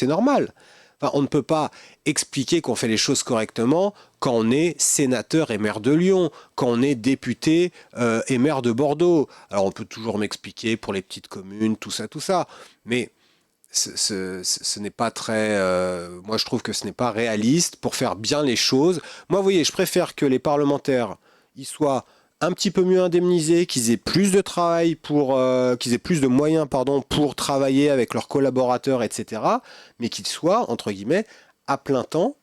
normal. Enfin, on ne peut pas expliquer qu'on fait les choses correctement quand on est sénateur et maire de Lyon, quand on est député et maire de Bordeaux. Alors on peut toujours m'expliquer pour les petites communes, tout ça. Mais ce n'est pas très... moi, je trouve que ce n'est pas réaliste pour faire bien les choses. Moi, vous voyez, je préfère que les parlementaires ils soient un petit peu mieux indemnisés, qu'ils aient plus de travail qu'ils aient plus de moyens, pour travailler avec leurs collaborateurs, etc. Mais qu'ils soient, entre guillemets, à plein temps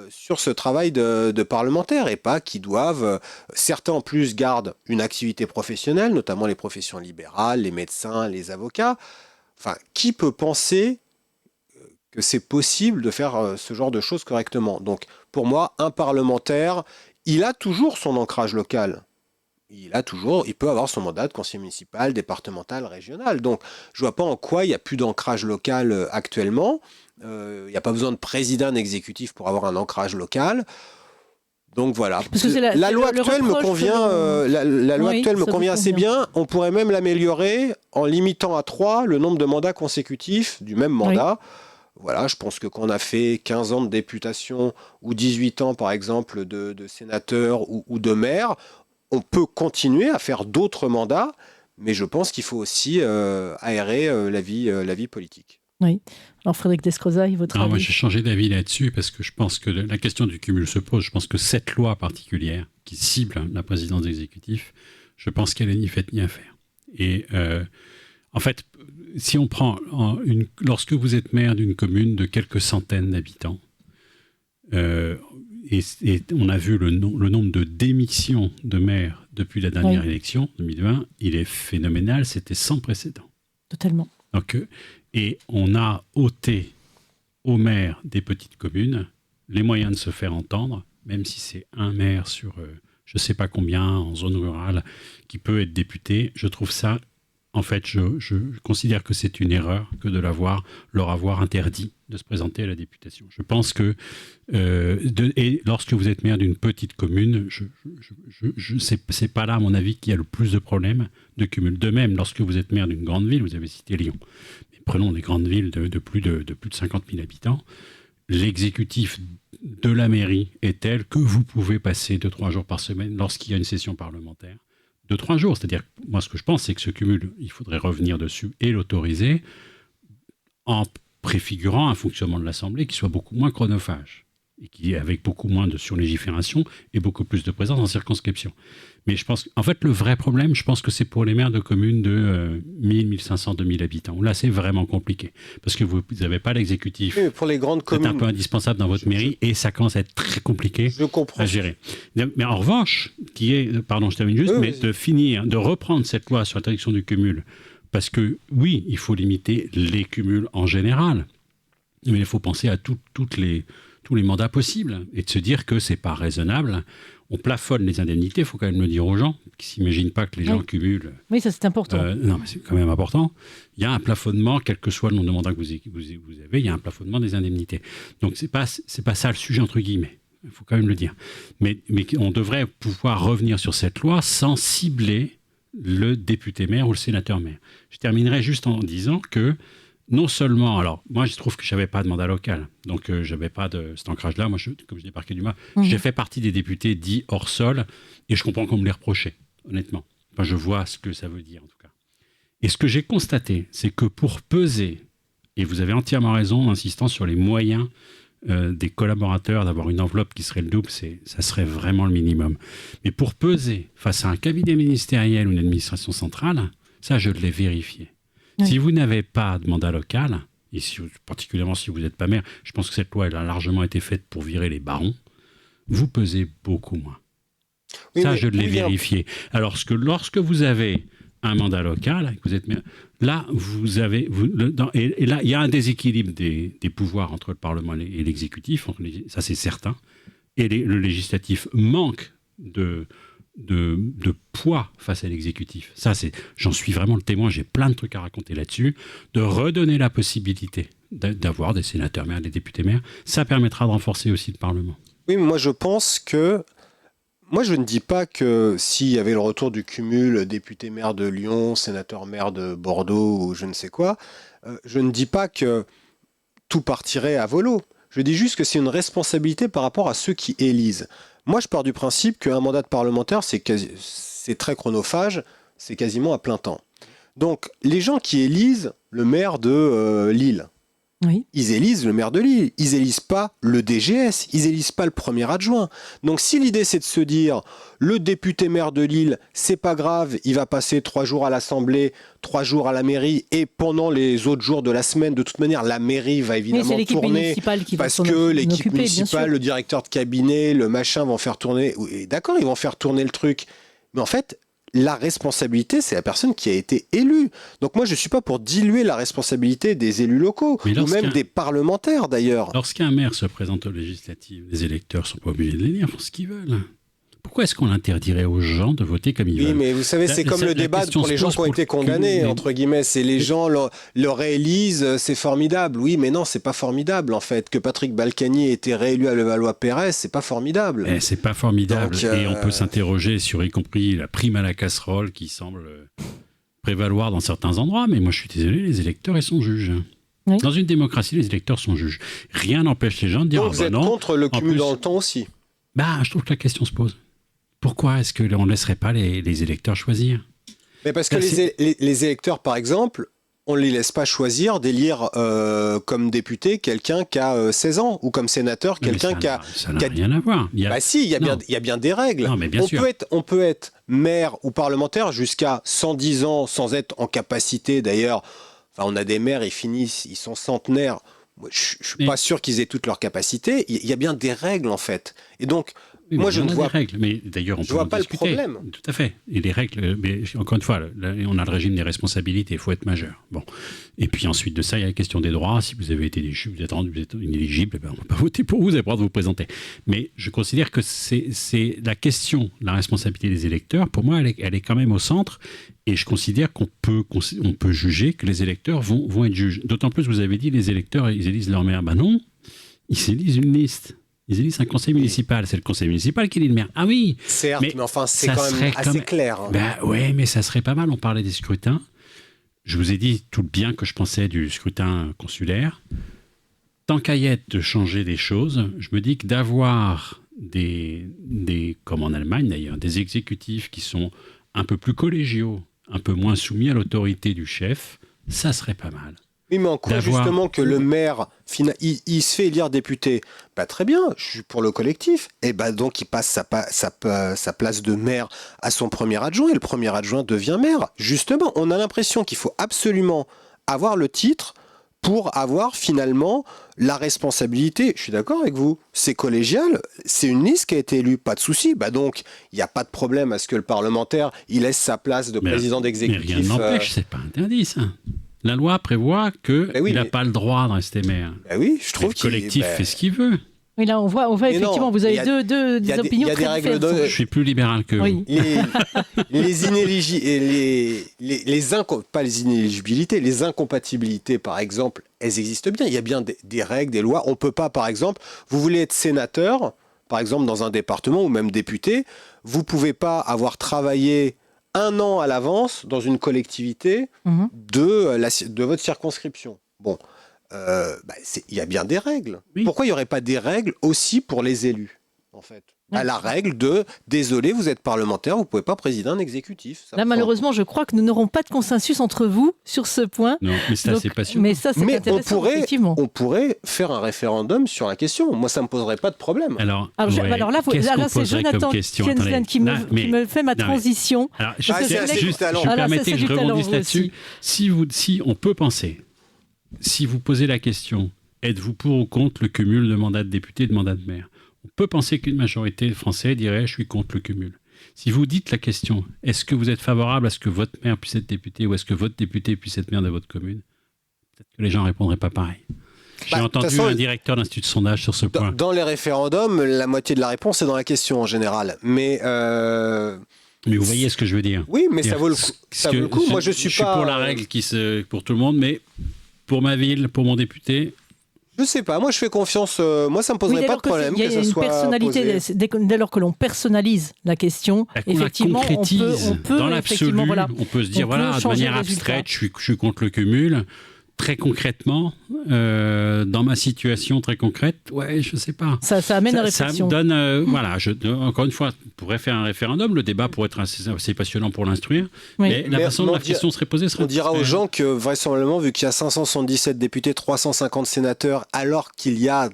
sur ce travail de parlementaire, et pas qu'ils doivent... certains en plus gardent une activité professionnelle, notamment les professions libérales, les médecins, les avocats. Enfin, qui peut penser que c'est possible de faire ce genre de choses correctement ? Donc, pour moi, un parlementaire, il a toujours son ancrage local. Il peut avoir son mandat de conseiller municipal, départemental, régional. Donc, je ne vois pas en quoi il n'y a plus d'ancrage local actuellement. Il n'y a pas besoin de président exécutif pour avoir un ancrage local. Donc voilà. La loi actuelle me convient. La loi actuelle me convient assez bien. On pourrait même l'améliorer en limitant à 3 le nombre de mandats consécutifs du même mandat. Oui. Voilà, je pense que quand on a fait 15 ans de députation ou 18 ans, par exemple, de sénateur ou de maire, on peut continuer à faire d'autres mandats, mais je pense qu'il faut aussi aérer la vie politique. Oui. Alors Frédéric Descrozaille, votre avis ? Moi, j'ai changé d'avis là-dessus parce que je pense que la question du cumul se pose. Je pense que cette loi particulière qui cible la présidence exécutive, je pense qu'elle n'est ni faite ni à faire. Et en fait, si on prend lorsque vous êtes maire d'une commune de quelques centaines d'habitants, et on a vu le nombre de démissions de maires depuis la dernière élection, 2020, il est phénoménal, c'était sans précédent. Totalement. Donc, et on a ôté aux maires des petites communes les moyens de se faire entendre, même si c'est un maire sur je ne sais pas combien en zone rurale qui peut être député. Je trouve ça, en fait, je considère que c'est une erreur que de leur avoir interdit de se présenter à la députation. Je pense que et lorsque vous êtes maire d'une petite commune, c'est pas là, à mon avis, qu'il y a le plus de problèmes de cumul. De même, lorsque vous êtes maire d'une grande ville, vous avez cité Lyon, mais prenons des grandes villes de plus de 50 000 habitants, l'exécutif de la mairie est tel que vous pouvez passer 2-3 jours par semaine lorsqu'il y a une session parlementaire. 2-3 jours, c'est-à-dire, moi ce que je pense, c'est que ce cumul, il faudrait revenir dessus et l'autoriser en préfigurant un fonctionnement de l'Assemblée qui soit beaucoup moins chronophage. et qui avec beaucoup moins de surlégifération et beaucoup plus de présence en circonscription. Mais je pense qu'en fait, le vrai problème, je pense que c'est pour les maires de communes de 1000, 1500, 2000 habitants, où là, c'est vraiment compliqué, parce que vous n'avez pas l'exécutif. Oui, mais pour les grandes communes, c'est un peu indispensable dans votre mairie, et ça commence à être très compliqué à gérer. Mais en revanche, je termine juste, mais de finir, de reprendre cette loi sur l'interdiction du cumul, parce que oui, il faut limiter les cumuls en général, mais il faut penser à tous les mandats possibles, et de se dire que c'est pas raisonnable. On plafonne les indemnités, il faut quand même le dire aux gens, qui ne s'imaginent pas que les gens cumulent. Oui, ça c'est important. Non, mais c'est quand même important. Il y a un plafonnement, quel que soit le nombre de mandats que vous avez, il y a un plafonnement des indemnités. Donc, c'est pas ça le sujet, entre guillemets. Il faut quand même le dire. Mais on devrait pouvoir revenir sur cette loi sans cibler le député maire ou le sénateur maire. Je terminerai juste en disant que non seulement, alors moi je trouve que je n'avais pas de mandat local, donc je n'avais pas de cet ancrage-là. Moi, comme je débarquais du MAS, j'ai fait partie des députés dits hors sol, et je comprends qu'on me les reprochait, honnêtement. Enfin, je vois ce que ça veut dire en tout cas. Et ce que j'ai constaté, c'est que pour peser, et vous avez entièrement raison en insistant sur les moyens des collaborateurs, d'avoir une enveloppe qui serait le double, ça serait vraiment le minimum. Mais pour peser face à un cabinet ministériel ou une administration centrale, ça je l'ai vérifié. Oui. Si vous n'avez pas de mandat local, et particulièrement si vous n'êtes pas maire, je pense que cette loi elle a largement été faite pour virer les barons, vous pesez beaucoup moins. Oui, ça, je l'ai vérifié. Alors, lorsque vous avez un mandat local, que vous êtes maire, là, et là, il y a un déséquilibre des pouvoirs entre le Parlement et l'exécutif, ça c'est certain, et le législatif manque de poids face à l'exécutif. Ça, j'en suis vraiment le témoin, j'ai plein de trucs à raconter là-dessus, de redonner la possibilité d'avoir des sénateurs maires, des députés maires, ça permettra de renforcer aussi le Parlement. Oui, mais moi je pense que moi, je ne dis pas que s'il y avait le retour du cumul député-maire de Lyon, sénateur-maire de Bordeaux ou je ne sais quoi, je ne dis pas que tout partirait à volo. Je dis juste que c'est une responsabilité par rapport à ceux qui élisent. Moi, je pars du principe qu'un mandat de parlementaire, c'est très chronophage, c'est quasiment à plein temps. Donc, les gens qui élisent le maire de Lille, oui. Ils élisent le maire de Lille, ils élisent pas le DGS, ils élisent pas le premier adjoint. Donc si l'idée c'est de se dire le député maire de Lille, c'est pas grave, il va passer 3 jours à l'Assemblée, 3 jours à la mairie, et pendant les autres jours de la semaine, de toute manière, la mairie va évidemment tourner parce que l'équipe municipale, le directeur de cabinet, le machin vont faire tourner. Et d'accord, ils vont faire tourner le truc, mais en fait, la responsabilité, c'est la personne qui a été élue. Donc moi, je ne suis pas pour diluer la responsabilité des élus locaux, ou même des parlementaires d'ailleurs. Lorsqu'un maire se présente aux législatives, les électeurs ne sont pas obligés de l'élire, ils font ce qu'ils veulent. Pourquoi est-ce qu'on interdirait aux gens de voter comme ils veulent ? Oui, mais vous savez, c'est comme le débat pour les gens qui ont été condamnés, entre guillemets. C'est les gens le réélisent, c'est formidable. Oui, mais non, c'est pas formidable, en fait. Que Patrick Balkany ait été réélu à Levallois-Perret, c'est pas formidable. C'est pas formidable. Donc, et on peut s'interroger sur, y compris, la prime à la casserole qui semble prévaloir dans certains endroits. Mais moi, je suis désolé, les électeurs, ils sont juges. Oui. Dans une démocratie, les électeurs sont juges. Rien n'empêche les gens de dire... Donc, vous êtes contre le cumul dans le temps aussi ? Je trouve que la question se pose. Pourquoi est-ce qu'on ne laisserait pas les électeurs choisir ? Mais parce que les électeurs, par exemple, on ne les laisse pas choisir d'élire comme député quelqu'un qui a 16 ans ou comme sénateur quelqu'un qui a... Ça n'a rien à voir. Il y a bien des règles. Non, mais bien sûr. On peut être maire ou parlementaire jusqu'à 110 ans sans être en capacité d'ailleurs. Enfin, on a des maires, ils sont centenaires. Je ne suis pas sûr qu'ils aient toutes leurs capacités. Il y a bien des règles en fait. Et donc... Oui, moi, je ne vois pas. Mais d'ailleurs, on peut en pas discuter. Le problème. Tout à fait. Et les règles, mais encore une fois, là, on a le régime des responsabilités. Il faut être majeur. Bon. Et puis ensuite de ça, il y a la question des droits. Si vous avez été déchu, vous êtes inéligible, on ne va pas voter pour vous. Vous avez le droit de vous présenter. Mais je considère que c'est la question, la responsabilité des électeurs. Pour moi, elle est quand même au centre. Et je considère qu'on peut juger que les électeurs vont être juges. D'autant plus, vous avez dit, les électeurs, ils élisent leur maire. Non, ils élisent une liste. Ils élisent un conseil municipal. C'est le conseil municipal qui élit le maire. Ah oui. Certes, mais enfin, c'est quand même assez clair. Oui, mais ça serait pas mal. On parlait des scrutins. Je vous ai dit tout le bien que je pensais du scrutin consulaire. Tant qu'à y être de changer des choses, je me dis que d'avoir comme en Allemagne d'ailleurs, des exécutifs qui sont un peu plus collégiaux, un peu moins soumis à l'autorité du chef, ça serait pas mal. Oui, mais en quoi justement que le maire, il se fait élire député, très bien, je suis pour le collectif. Et donc il passe sa place de maire à son premier adjoint, et le premier adjoint devient maire. Justement, on a l'impression qu'il faut absolument avoir le titre pour avoir finalement la responsabilité. Je suis d'accord avec vous, c'est collégial, c'est une liste qui a été élue, pas de souci. Donc, il n'y a pas de problème à ce que le parlementaire, il laisse sa place de président d'exécutif. Mais rien n'empêche, c'est pas interdit ça. La loi prévoit qu'il n'a pas le droit de rester maire. Oui, je trouve que le collectif fait ce qu'il veut. Oui, là, on voit effectivement, vous avez deux opinions très différentes. Je suis plus libéral que vous. Pas les inéligibilités, les incompatibilités, par exemple, elles existent bien. Il y a bien des règles, des lois. On ne peut pas, par exemple, vous voulez être sénateur, par exemple, dans un département ou même député, vous ne pouvez pas avoir travaillé 1 an à l'avance dans une collectivité de votre circonscription. Bon. Il y a bien des règles. Oui. Pourquoi il n'y aurait pas des règles aussi pour les élus, en fait ? À la règle de « désolé, vous êtes parlementaire, vous ne pouvez pas présider un exécutif ». Là, malheureusement, je crois que nous n'aurons pas de consensus entre vous sur ce point. Non, mais ça, c'est passionnant. Mais ça, c'est intéressant, effectivement. On pourrait faire un référendum sur la question. Moi, ça ne me poserait pas de problème. Alors là, c'est Jonathan Kienzlen qui me fait ma transition. Alors, permettez que je rebondisse là-dessus. Si on peut penser... Si vous posez la question, êtes-vous pour ou contre le cumul de mandat de député et de mandat de maire ? On peut penser qu'une majorité française dirait « je suis contre le cumul ». Si vous dites la question, est-ce que vous êtes favorable à ce que votre maire puisse être député ou est-ce que votre député puisse être maire de votre commune ? Peut-être que les gens ne répondraient pas pareil. J'ai entendu un directeur d'institut de sondage sur ce point. Dans les référendums, la moitié de la réponse est dans la question en général. Mais vous voyez ce que je veux dire ? Oui, mais ça vaut le coup. Moi, je suis pour la règle pour tout le monde, mais... Pour ma ville, pour mon député ? Je sais pas, moi je fais confiance, moi ça me poserait pas de problème que ça soit personnalité, dès lors que l'on personnalise la question, effectivement, on peut dans l'absolu, on peut se dire, de manière abstraite, je suis contre le cumul. Très concrètement, dans ma situation très concrète, je sais pas. Ça amène à réflexion. Ça me donne, encore une fois, on pourrait faire un référendum, le débat pourrait être assez passionnant pour l'instruire, mais la façon dont la question serait posée serait... On dira aux gens que vraisemblablement, vu qu'il y a 577 députés, 350 sénateurs, alors qu'il y a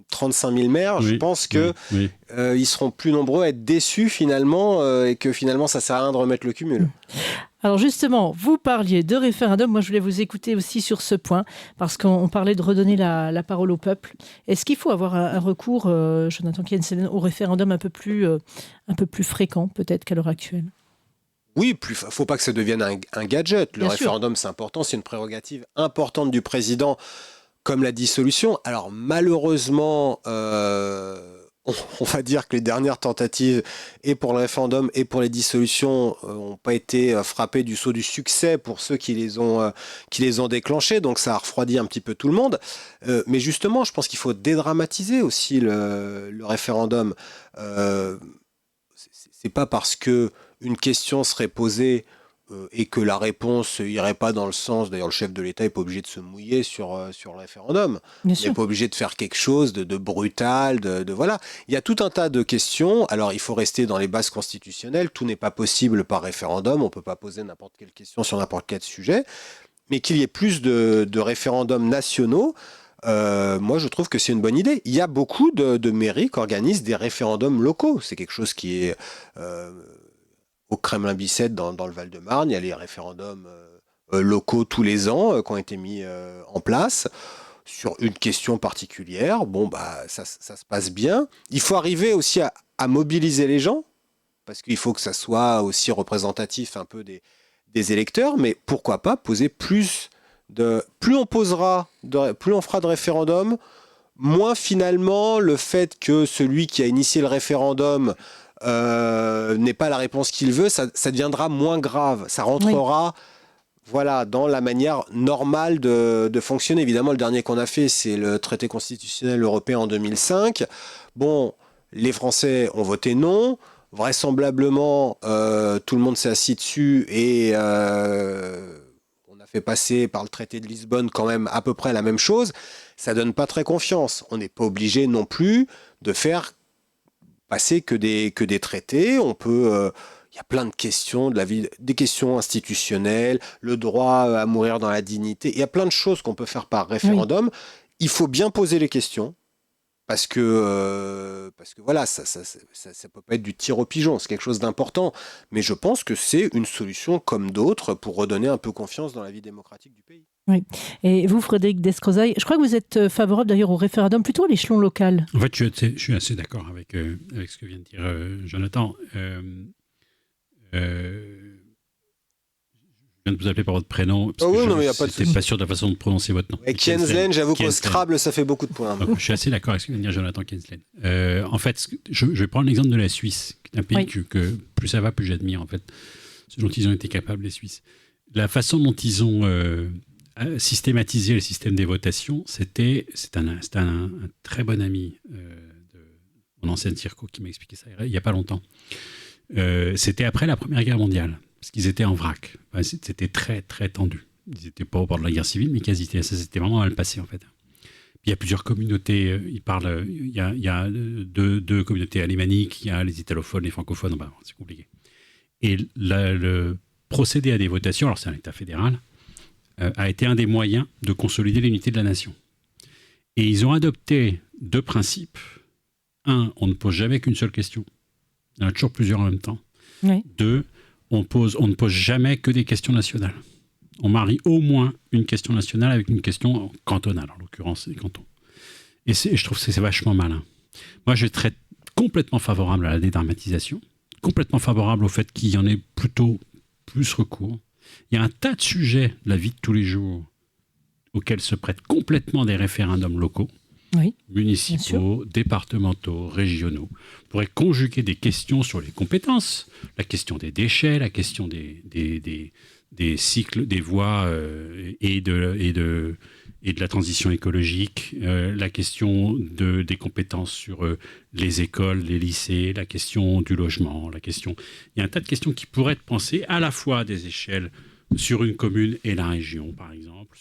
35 000 maires, je pense que ils seront plus nombreux à être déçus finalement, et que finalement ça sert à rien de remettre le cumul. Alors justement, vous parliez de référendum, moi je voulais vous écouter aussi sur ce point, parce qu'on parlait de redonner la parole au peuple. Est-ce qu'il faut avoir un recours, Jonathan Kienzlen, au référendum un peu plus fréquent peut-être qu'à l'heure actuelle ? Oui, il ne faut pas que ça devienne un gadget. Le référendum, c'est important, c'est une prérogative importante du président, comme la dissolution. Alors malheureusement... on va dire que les dernières tentatives, et pour le référendum et pour les dissolutions, n'ont pas été frappées du sceau du succès pour ceux qui les ont déclenchées. Donc ça a refroidi un petit peu tout le monde. Mais justement, je pense qu'il faut dédramatiser aussi le référendum. C'est pas parce que une question serait posée et que la réponse irait pas dans le sens... D'ailleurs, le chef de l'État n'est pas obligé de se mouiller sur le référendum. Il n'est pas obligé de faire quelque chose de brutal, voilà. Il y a tout un tas de questions. Alors, il faut rester dans les bases constitutionnelles. Tout n'est pas possible par référendum. On ne peut pas poser n'importe quelle question sur n'importe quel sujet. Mais qu'il y ait plus de référendums nationaux, moi, je trouve que c'est une bonne idée. Il y a beaucoup de mairies qui organisent des référendums locaux. C'est quelque chose qui est... au Kremlin-Bicêtre, dans le Val-de-Marne, il y a les référendums locaux tous les ans qui ont été mis en place sur une question particulière. Ça se passe bien. Il faut arriver aussi à mobiliser les gens, parce qu'il faut que ça soit aussi représentatif un peu des électeurs, mais pourquoi pas poser plus on fera de référendums, moins finalement le fait que celui qui a initié le référendum n'est pas la réponse qu'il veut, ça deviendra moins grave. Ça rentrera dans la manière normale de fonctionner. Évidemment, le dernier qu'on a fait, c'est le traité constitutionnel européen en 2005. Les Français ont voté non. Vraisemblablement, tout le monde s'est assis dessus et on a fait passer par le traité de Lisbonne quand même à peu près la même chose. Ça donne pas très confiance. On n'est pas obligé non plus de faire passer que des traités. On peut... y a plein de questions de la vie, des questions institutionnelles, le droit à mourir dans la dignité. Il y a plein de choses qu'on peut faire par référendum. Oui. Il faut bien poser les questions. Parce que voilà, ça peut pas être du tir au pigeon, c'est quelque chose d'important. Mais je pense que c'est une solution comme d'autres pour redonner un peu confiance dans la vie démocratique du pays. Oui. Et vous, Frédéric Descrozaille, je crois que vous êtes favorable d'ailleurs au référendum plutôt à l'échelon local. En fait, je suis assez d'accord avec ce que vient de dire Jonathan. Je viens de vous appeler par votre prénom, parce que je n'étais pas sûr de la façon de prononcer votre nom. Et Kienzlen, j'avoue qu'au Scrabble, ça fait beaucoup de points. Donc, je suis assez d'accord avec ce que vient de dire Jonathan Kienzlen. En fait, je vais prendre l'exemple de la Suisse, qui est un pays que plus ça va, plus j'admire, en fait, ce dont ils ont été capables, les Suisses. La façon dont ils ont systématisé le système des votations, c'est un très bon ami de mon ancien circo qui m'a expliqué ça il n'y a pas longtemps. C'était après la Première Guerre mondiale. Parce qu'ils étaient en vrac. Enfin, c'était très, très tendu. Ils n'étaient pas au bord de la guerre civile, mais quasi. Ça s'était vraiment mal passé, en fait. Puis, il y a plusieurs communautés. Il y a deux communautés alémaniques. Il y a les italophones, les francophones. Bah, c'est compliqué. Et le procéder à des votations, alors c'est un État fédéral, a été un des moyens de consolider l'unité de la nation. Et ils ont adopté 2 principes. Un, on ne pose jamais qu'une seule question. Il y en a toujours plusieurs en même temps. Oui. 2, on ne pose jamais que des questions nationales. On marie au moins une question nationale avec une question cantonale, en l'occurrence les cantons. Et je trouve que c'est vachement malin. Moi, je serais complètement favorable à la dédramatisation, complètement favorable au fait qu'il y en ait plutôt plus recours. Il y a un tas de sujets de la vie de tous les jours auxquels se prêtent complètement des référendums locaux, municipaux, départementaux, régionaux. On pourrait conjuguer des questions sur les compétences, la question des déchets, la question des cycles, des voies et de la transition écologique, la question des compétences sur les écoles, les lycées, la question du logement, il y a un tas de questions qui pourraient être pensées à la fois à des échelles sur une commune et la région, par exemple,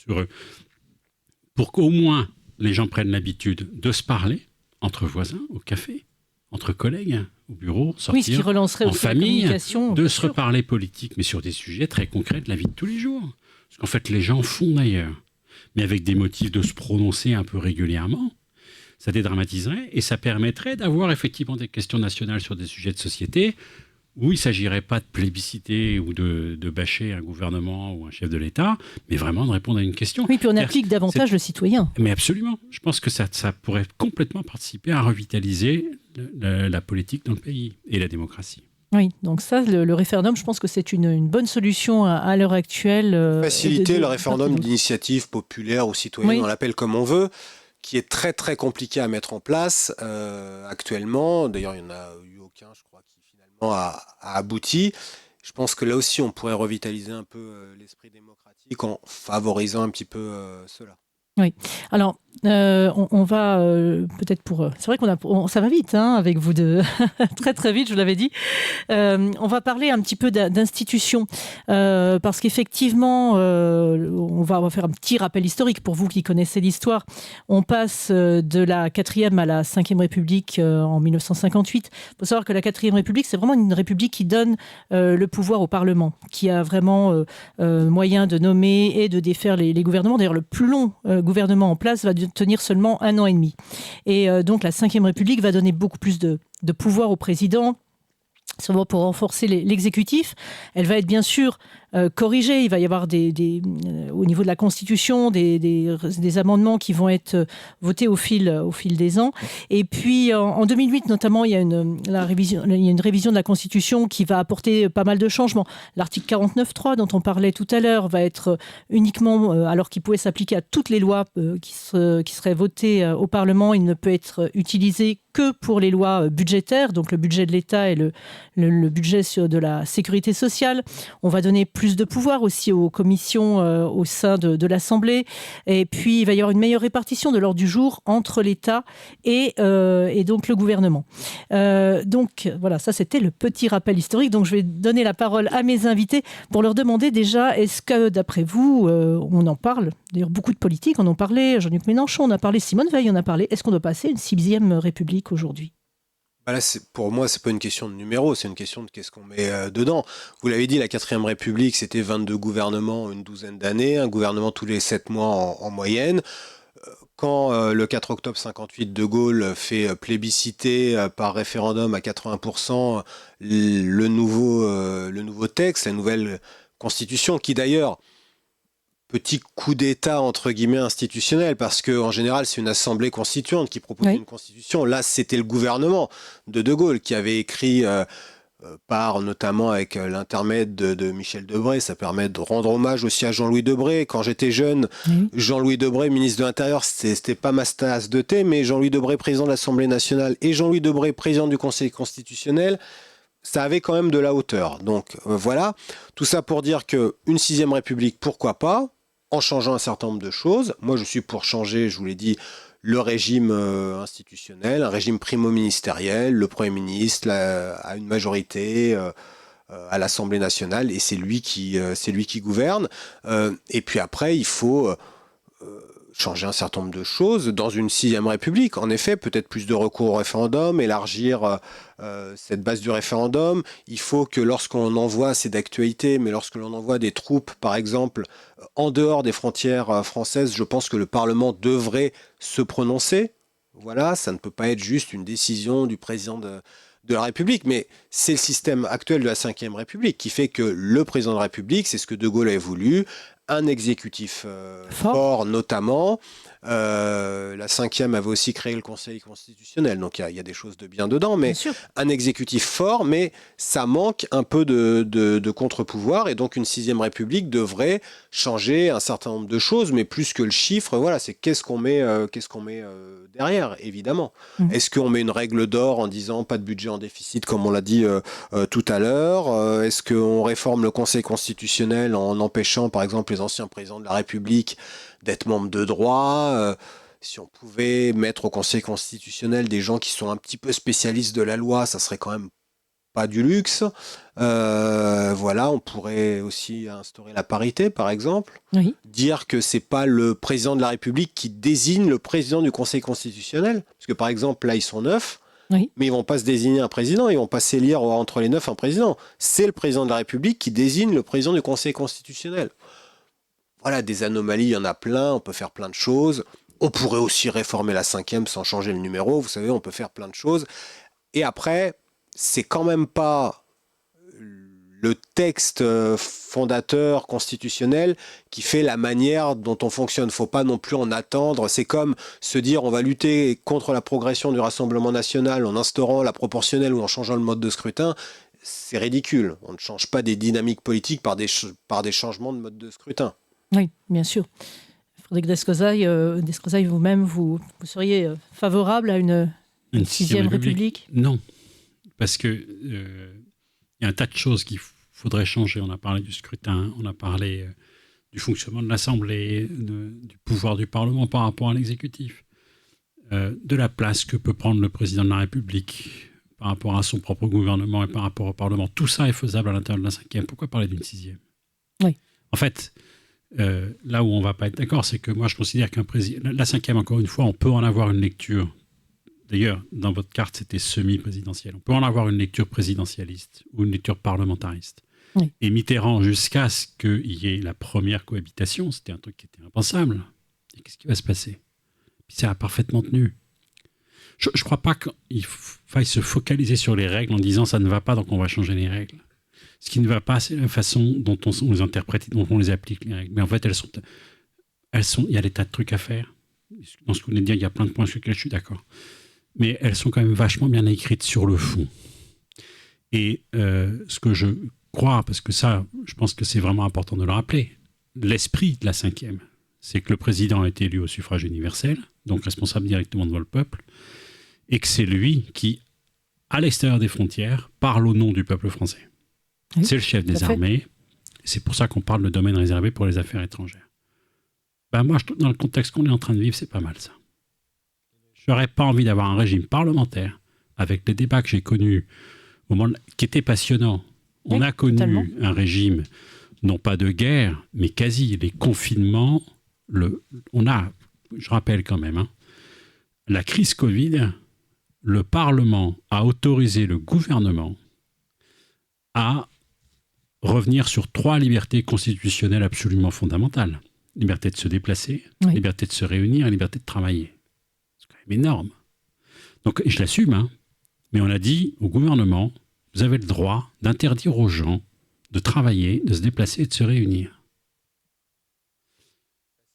pour qu'au moins les gens prennent l'habitude de se parler entre voisins, au café, entre collègues, au bureau, sortir ce qui relancerait en famille, de se sûr. reparler politique, mais sur des sujets très concrets de la vie de tous les jours. Parce qu'en fait, les gens font d'ailleurs, mais avec des motifs de se prononcer un peu régulièrement. Ça dédramatiserait et ça permettrait d'avoir effectivement des questions nationales sur des sujets de société où il ne s'agirait pas de plébisciter ou de bâcher un gouvernement ou un chef de l'État, mais vraiment de répondre à une question. Oui, puis on implique davantage le citoyen. Mais absolument. Je pense que ça pourrait complètement participer à revitaliser la politique dans le pays et la démocratie. Oui, donc ça, le référendum, je pense que c'est une bonne solution à l'heure actuelle. Faciliter le référendum d'initiative populaire ou citoyenne, on l'appelle comme on veut, qui est très très compliqué à mettre en place actuellement. D'ailleurs, il n'y en a eu aucun, je crois, qui finalement a abouti. Je pense que là aussi, on pourrait revitaliser un peu l'esprit démocratique en favorisant un petit peu cela. Oui. Alors, on va peut-être c'est vrai ça va vite avec vous deux, très très vite, je vous l'avais dit. On va parler un petit peu d'institutions, parce qu'effectivement, on va faire un petit rappel historique pour vous qui connaissez l'histoire. On passe de la 4e à la 5e République en 1958. Il faut savoir que la 4e République, c'est vraiment une république qui donne le pouvoir au Parlement, qui a vraiment moyen de nommer et de défaire les gouvernements. D'ailleurs, le plus long gouvernement en place va tenir seulement 1 an et demi. Et donc la 5e République va donner beaucoup plus de pouvoir au président, souvent pour renforcer l'exécutif. Elle va être bien sûr corrigée. Il va y avoir au niveau de la Constitution des amendements qui vont être votés au fil des ans. Et puis en 2008 notamment, il y a une révision de la Constitution qui va apporter pas mal de changements. L'article 49.3 dont on parlait tout à l'heure va être uniquement, alors qu'il pouvait s'appliquer à toutes les lois qui seraient votées au Parlement, il ne peut être utilisé que pour les lois budgétaires, donc le budget de l'État et le budget de la sécurité sociale. On va donner plus de pouvoir aussi aux commissions au sein de l'Assemblée. Et puis, il va y avoir une meilleure répartition de l'ordre du jour entre l'État et donc le gouvernement. Donc, voilà, ça, c'était le petit rappel historique. Donc, je vais donner la parole à mes invités pour leur demander déjà, est-ce que, d'après vous, on en parle, d'ailleurs, beaucoup de politiques, on en parlait, Jean-Luc Mélenchon, on a parlé, Simone Veil, on a parlé, est-ce qu'on doit passer une 6e République aujourd'hui ? Là, pour moi, c'est pas une question de numéro, c'est une question de qu'est-ce qu'on met dedans. Vous l'avez dit, la 4e République, c'était 22 gouvernements, une douzaine d'années, un gouvernement tous les 7 mois en moyenne. Quand le 4 octobre 58, De Gaulle fait plébisciter par référendum à 80% le nouveau texte, la nouvelle constitution, qui d'ailleurs, petit coup d'État entre guillemets institutionnel, parce qu'en général c'est une assemblée constituante qui propose une constitution. Là, c'était le gouvernement de Gaulle qui avait écrit par notamment avec l'intermède de Michel Debré. Ça permet de rendre hommage aussi à Jean-Louis Debré. Quand j'étais jeune, Jean-Louis Debré, ministre de l'Intérieur, c'était pas ma tasse de thé, mais Jean-Louis Debré, président de l'Assemblée nationale, et Jean-Louis Debré, président du Conseil constitutionnel, ça avait quand même de la hauteur. Donc voilà, tout ça pour dire qu'une 6e République, pourquoi pas, en changeant un certain nombre de choses. Moi, je suis pour changer, je vous l'ai dit, le régime institutionnel, un régime primo-ministériel, le Premier ministre a une majorité à l'Assemblée nationale et c'est lui qui gouverne. Et puis après, il faut changer un certain nombre de choses dans une 6e République. En effet, peut-être plus de recours au référendum, élargir cette base du référendum. Il faut que lorsqu'on envoie, c'est d'actualité, mais lorsque l'on envoie des troupes, par exemple, en dehors des frontières françaises, je pense que le Parlement devrait se prononcer. Voilà, ça ne peut pas être juste une décision du président de la République, mais c'est le système actuel de la 5e République qui fait que le président de la République, c'est ce que De Gaulle avait voulu, un exécutif fort notamment. La 5e avait aussi créé le Conseil constitutionnel, donc il y a des choses de bien dedans, mais un exécutif fort, mais ça manque un peu de contre-pouvoir, et donc une 6e République devrait changer un certain nombre de choses, mais plus que le chiffre, voilà, c'est qu'est-ce qu'on met derrière, évidemment. Est-ce qu'on met une règle d'or en disant pas de budget en déficit, comme on l'a dit tout à l'heure? Est-ce qu'on réforme le Conseil constitutionnel en empêchant, par exemple, les anciens présidents de la République d'être membres de droit? Si on pouvait mettre au Conseil constitutionnel des gens qui sont un petit peu spécialistes de la loi, ça serait quand même pas du luxe. Voilà, on pourrait aussi instaurer la parité, par exemple. Oui. Dire que c'est pas le président de la République qui désigne le président du Conseil constitutionnel. Parce que, par exemple, là, ils sont 9. Oui. Mais ils vont pas se désigner un président, ils vont pas s'élire entre les 9 un président. C'est le président de la République qui désigne le président du Conseil constitutionnel. Voilà, des anomalies, il y en a plein, on peut faire plein de choses. On pourrait aussi réformer la 5e sans changer le numéro, vous savez, on peut faire plein de choses. Et après, c'est quand même pas le texte fondateur constitutionnel qui fait la manière dont on fonctionne. Faut pas non plus en attendre. C'est comme se dire on va lutter contre la progression du Rassemblement national en instaurant la proportionnelle ou en changeant le mode de scrutin. C'est ridicule. On ne change pas des dynamiques politiques par des changements de mode de scrutin. Oui, bien sûr. Frédéric Descrozaille, vous-même, vous seriez favorable à une 6e République? Non, parce que il y a un tas de choses qu'il faudrait changer. On a parlé du scrutin, on a parlé du fonctionnement de l'Assemblée, du pouvoir du Parlement par rapport à l'exécutif, de la place que peut prendre le président de la République par rapport à son propre gouvernement et par rapport au Parlement. Tout ça est faisable à l'intérieur de la 5e. Pourquoi parler d'une 6e? Oui. En fait, là où on ne va pas être d'accord, c'est que moi je considère qu'un président... La 5e, encore une fois, on peut en avoir une lecture. D'ailleurs, dans votre carte, c'était semi-présidentiel. On peut en avoir une lecture présidentialiste ou une lecture parlementariste. Oui. Et Mitterrand, jusqu'à ce qu'il y ait la première cohabitation, c'était un truc qui était impensable. Et qu'est-ce qui va se passer? Puis ça a parfaitement tenu. Je ne crois pas qu'il faille se focaliser sur les règles en disant ça ne va pas, donc on va changer les règles. Ce qui ne va pas, c'est la façon dont on les interprète, dont on les applique, les règles. Mais en fait, il y a des tas de trucs à faire. Dans ce que vous venez de dire, il y a plein de points sur lesquels je suis d'accord. Mais elles sont quand même vachement bien écrites sur le fond. Et ce que je crois, parce que ça, je pense que c'est vraiment important de le rappeler, l'esprit de la 5e, c'est que le président a été élu au suffrage universel, donc responsable directement devant le peuple, et que c'est lui qui, à l'extérieur des frontières, parle au nom du peuple français. Oui, c'est le chef des armées. C'est pour ça qu'on parle de domaine réservé pour les affaires étrangères. Ben moi, dans le contexte qu'on est en train de vivre, c'est pas mal ça. Je n'aurais pas envie d'avoir un régime parlementaire avec les débats que j'ai connus qui étaient passionnants. On a connu totalement un régime, non pas de guerre, mais quasi. Les confinements, je rappelle quand même, la crise Covid le Parlement a autorisé le gouvernement à revenir sur 3 libertés constitutionnelles absolument fondamentales. Liberté de se déplacer, Oui. liberté de se réunir et liberté de travailler. C'est quand même énorme. Donc, et je l'assume, hein, mais on a dit au gouvernement, vous avez le droit d'interdire aux gens de travailler, de se déplacer et de se réunir.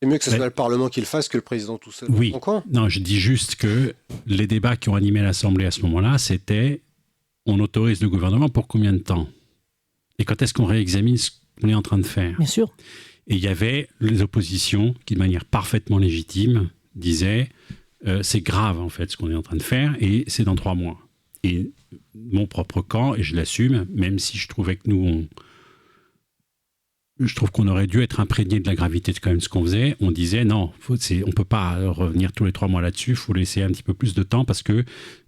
C'est mieux que ce soit le Parlement qui le fasse que le président tout seul. Oui. Dans son coin. Non, je dis juste que les débats qui ont animé l'Assemblée à ce moment-là, c'était on autorise le gouvernement pour combien de temps? Et quand est-ce qu'on réexamine ce qu'on est en train de faire? Bien sûr. Et il y avait les oppositions qui, de manière parfaitement légitime, disaient c'est grave en fait ce qu'on est en train de faire et c'est dans 3 mois. Et mon propre camp, et je l'assume, même si je trouvais que je trouve qu'on aurait dû être imprégné de la gravité de quand même ce qu'on faisait, on disait non, on ne peut pas revenir tous les 3 mois là-dessus, il faut laisser un petit peu plus de temps parce que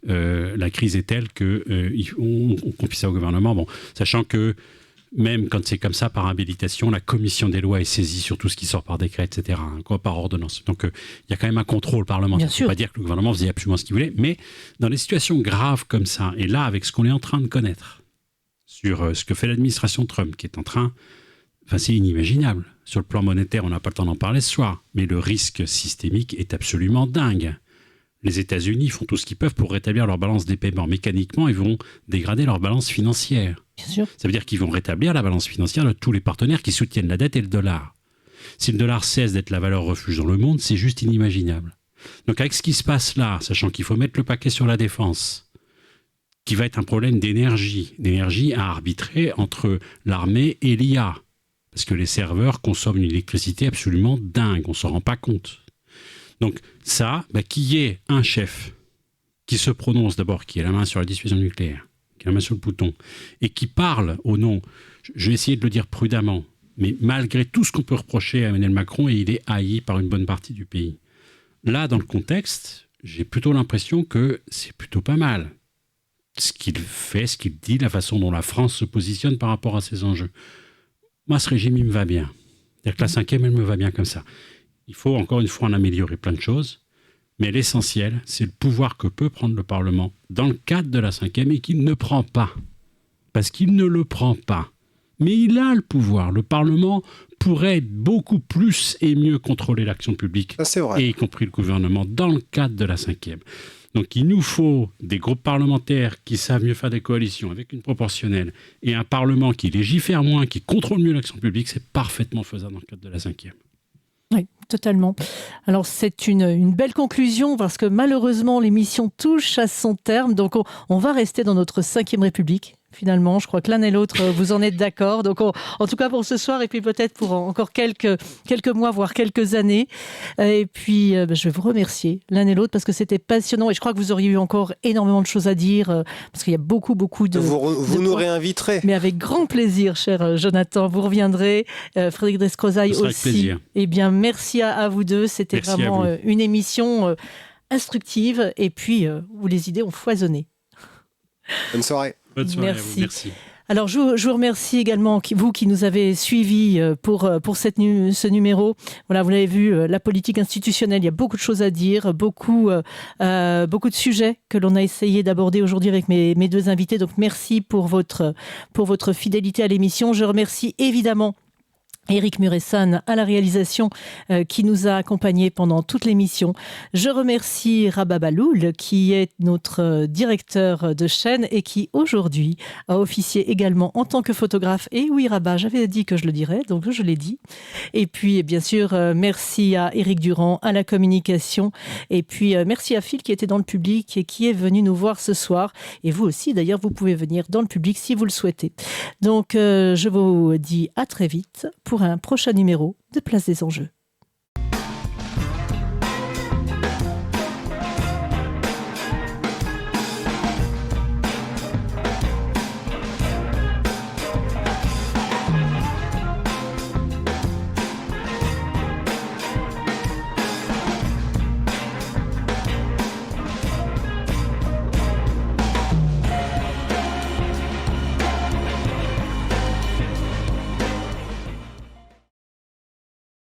la crise est telle qu'on confie ça au gouvernement. Bon, sachant que même quand c'est comme ça, par habilitation, la commission des lois est saisie sur tout ce qui sort par décret, etc., hein, quoi, par ordonnance. Donc, il y a quand même un contrôle parlementaire. Ça ne veut pas dire que le gouvernement faisait absolument ce qu'il voulait, mais dans des situations graves comme ça, et là, avec ce qu'on est en train de connaître, sur ce que fait l'administration Trump, qui est en train... Enfin, c'est inimaginable. Sur le plan monétaire, on n'a pas le temps d'en parler ce soir, mais le risque systémique est absolument dingue. Les États-Unis font tout ce qu'ils peuvent pour rétablir leur balance des paiements. Mécaniquement, ils vont dégrader leur balance financière. Bien sûr. Ça veut dire qu'ils vont rétablir la balance financière de tous les partenaires qui soutiennent la dette et le dollar. Si le dollar cesse d'être la valeur refuge dans le monde, c'est juste inimaginable. Donc avec ce qui se passe là, sachant qu'il faut mettre le paquet sur la défense, qui va être un problème d'énergie à arbitrer entre l'armée et l'IA, parce que les serveurs consomment une électricité absolument dingue, on ne s'en rend pas compte. Donc ça, qu'il y ait un chef qui se prononce d'abord, qui a la main sur la dissuasion nucléaire, qui a la main sur le bouton, et qui parle au nom, je vais essayer de le dire prudemment, mais malgré tout ce qu'on peut reprocher à Emmanuel Macron, et il est haï par une bonne partie du pays. Là, dans le contexte, j'ai plutôt l'impression que c'est plutôt pas mal. Ce qu'il fait, ce qu'il dit, la façon dont la France se positionne par rapport à ces enjeux. Moi, ce régime, il me va bien. C'est-à-dire que la 5e, elle me va bien comme ça. Il faut encore une fois en améliorer plein de choses, mais l'essentiel, c'est le pouvoir que peut prendre le Parlement dans le cadre de la 5e et qu'il ne prend pas. Parce qu'il ne le prend pas. Mais il a le pouvoir. Le Parlement pourrait beaucoup plus et mieux contrôler l'action publique, Ça, c'est vrai. et y compris le gouvernement, dans le cadre de la 5e. Donc il nous faut des groupes parlementaires qui savent mieux faire des coalitions avec une proportionnelle et un Parlement qui légifère moins, qui contrôle mieux l'action publique. C'est parfaitement faisable dans le cadre de la 5e. Oui, totalement. Alors, c'est une belle conclusion parce que malheureusement, l'émission touche à son terme. Donc, on va rester dans notre 5e République. Finalement, je crois que l'un et l'autre, vous en êtes d'accord. Donc, en tout cas pour ce soir et puis peut-être pour encore quelques mois, voire quelques années. Et puis, je vais vous remercier l'un et l'autre parce que c'était passionnant et je crois que vous auriez eu encore énormément de choses à dire parce qu'il y a beaucoup de... Vous nous réinviterez. Mais avec grand plaisir, cher Jonathan. Vous reviendrez. Frédéric Descrozaille aussi. Avec plaisir. Eh bien, merci à vous deux. C'était Merci vraiment à vous. une émission instructive et puis où les idées ont foisonné. Bonne soirée. Bonne soirée Merci. à vous. Merci. Alors, je vous remercie également, vous qui nous avez suivis pour ce numéro. Voilà, vous l'avez vu, la politique institutionnelle, il y a beaucoup de choses à dire, beaucoup de sujets que l'on a essayé d'aborder aujourd'hui avec mes 2 invités. Donc, merci pour votre fidélité à l'émission. Je remercie évidemment Éric Muresan à la réalisation qui nous a accompagnés pendant toute l'émission. Je remercie Rabat Baloul qui est notre directeur de chaîne et qui aujourd'hui a officié également en tant que photographe. Et oui Rabat, j'avais dit que je le dirais, donc je l'ai dit. Et puis bien sûr, merci à Éric Durand à la communication. Et puis merci à Phil qui était dans le public et qui est venu nous voir ce soir. Et vous aussi d'ailleurs, vous pouvez venir dans le public si vous le souhaitez. Donc je vous dis à très vite pour un prochain numéro de Place des Enjeux.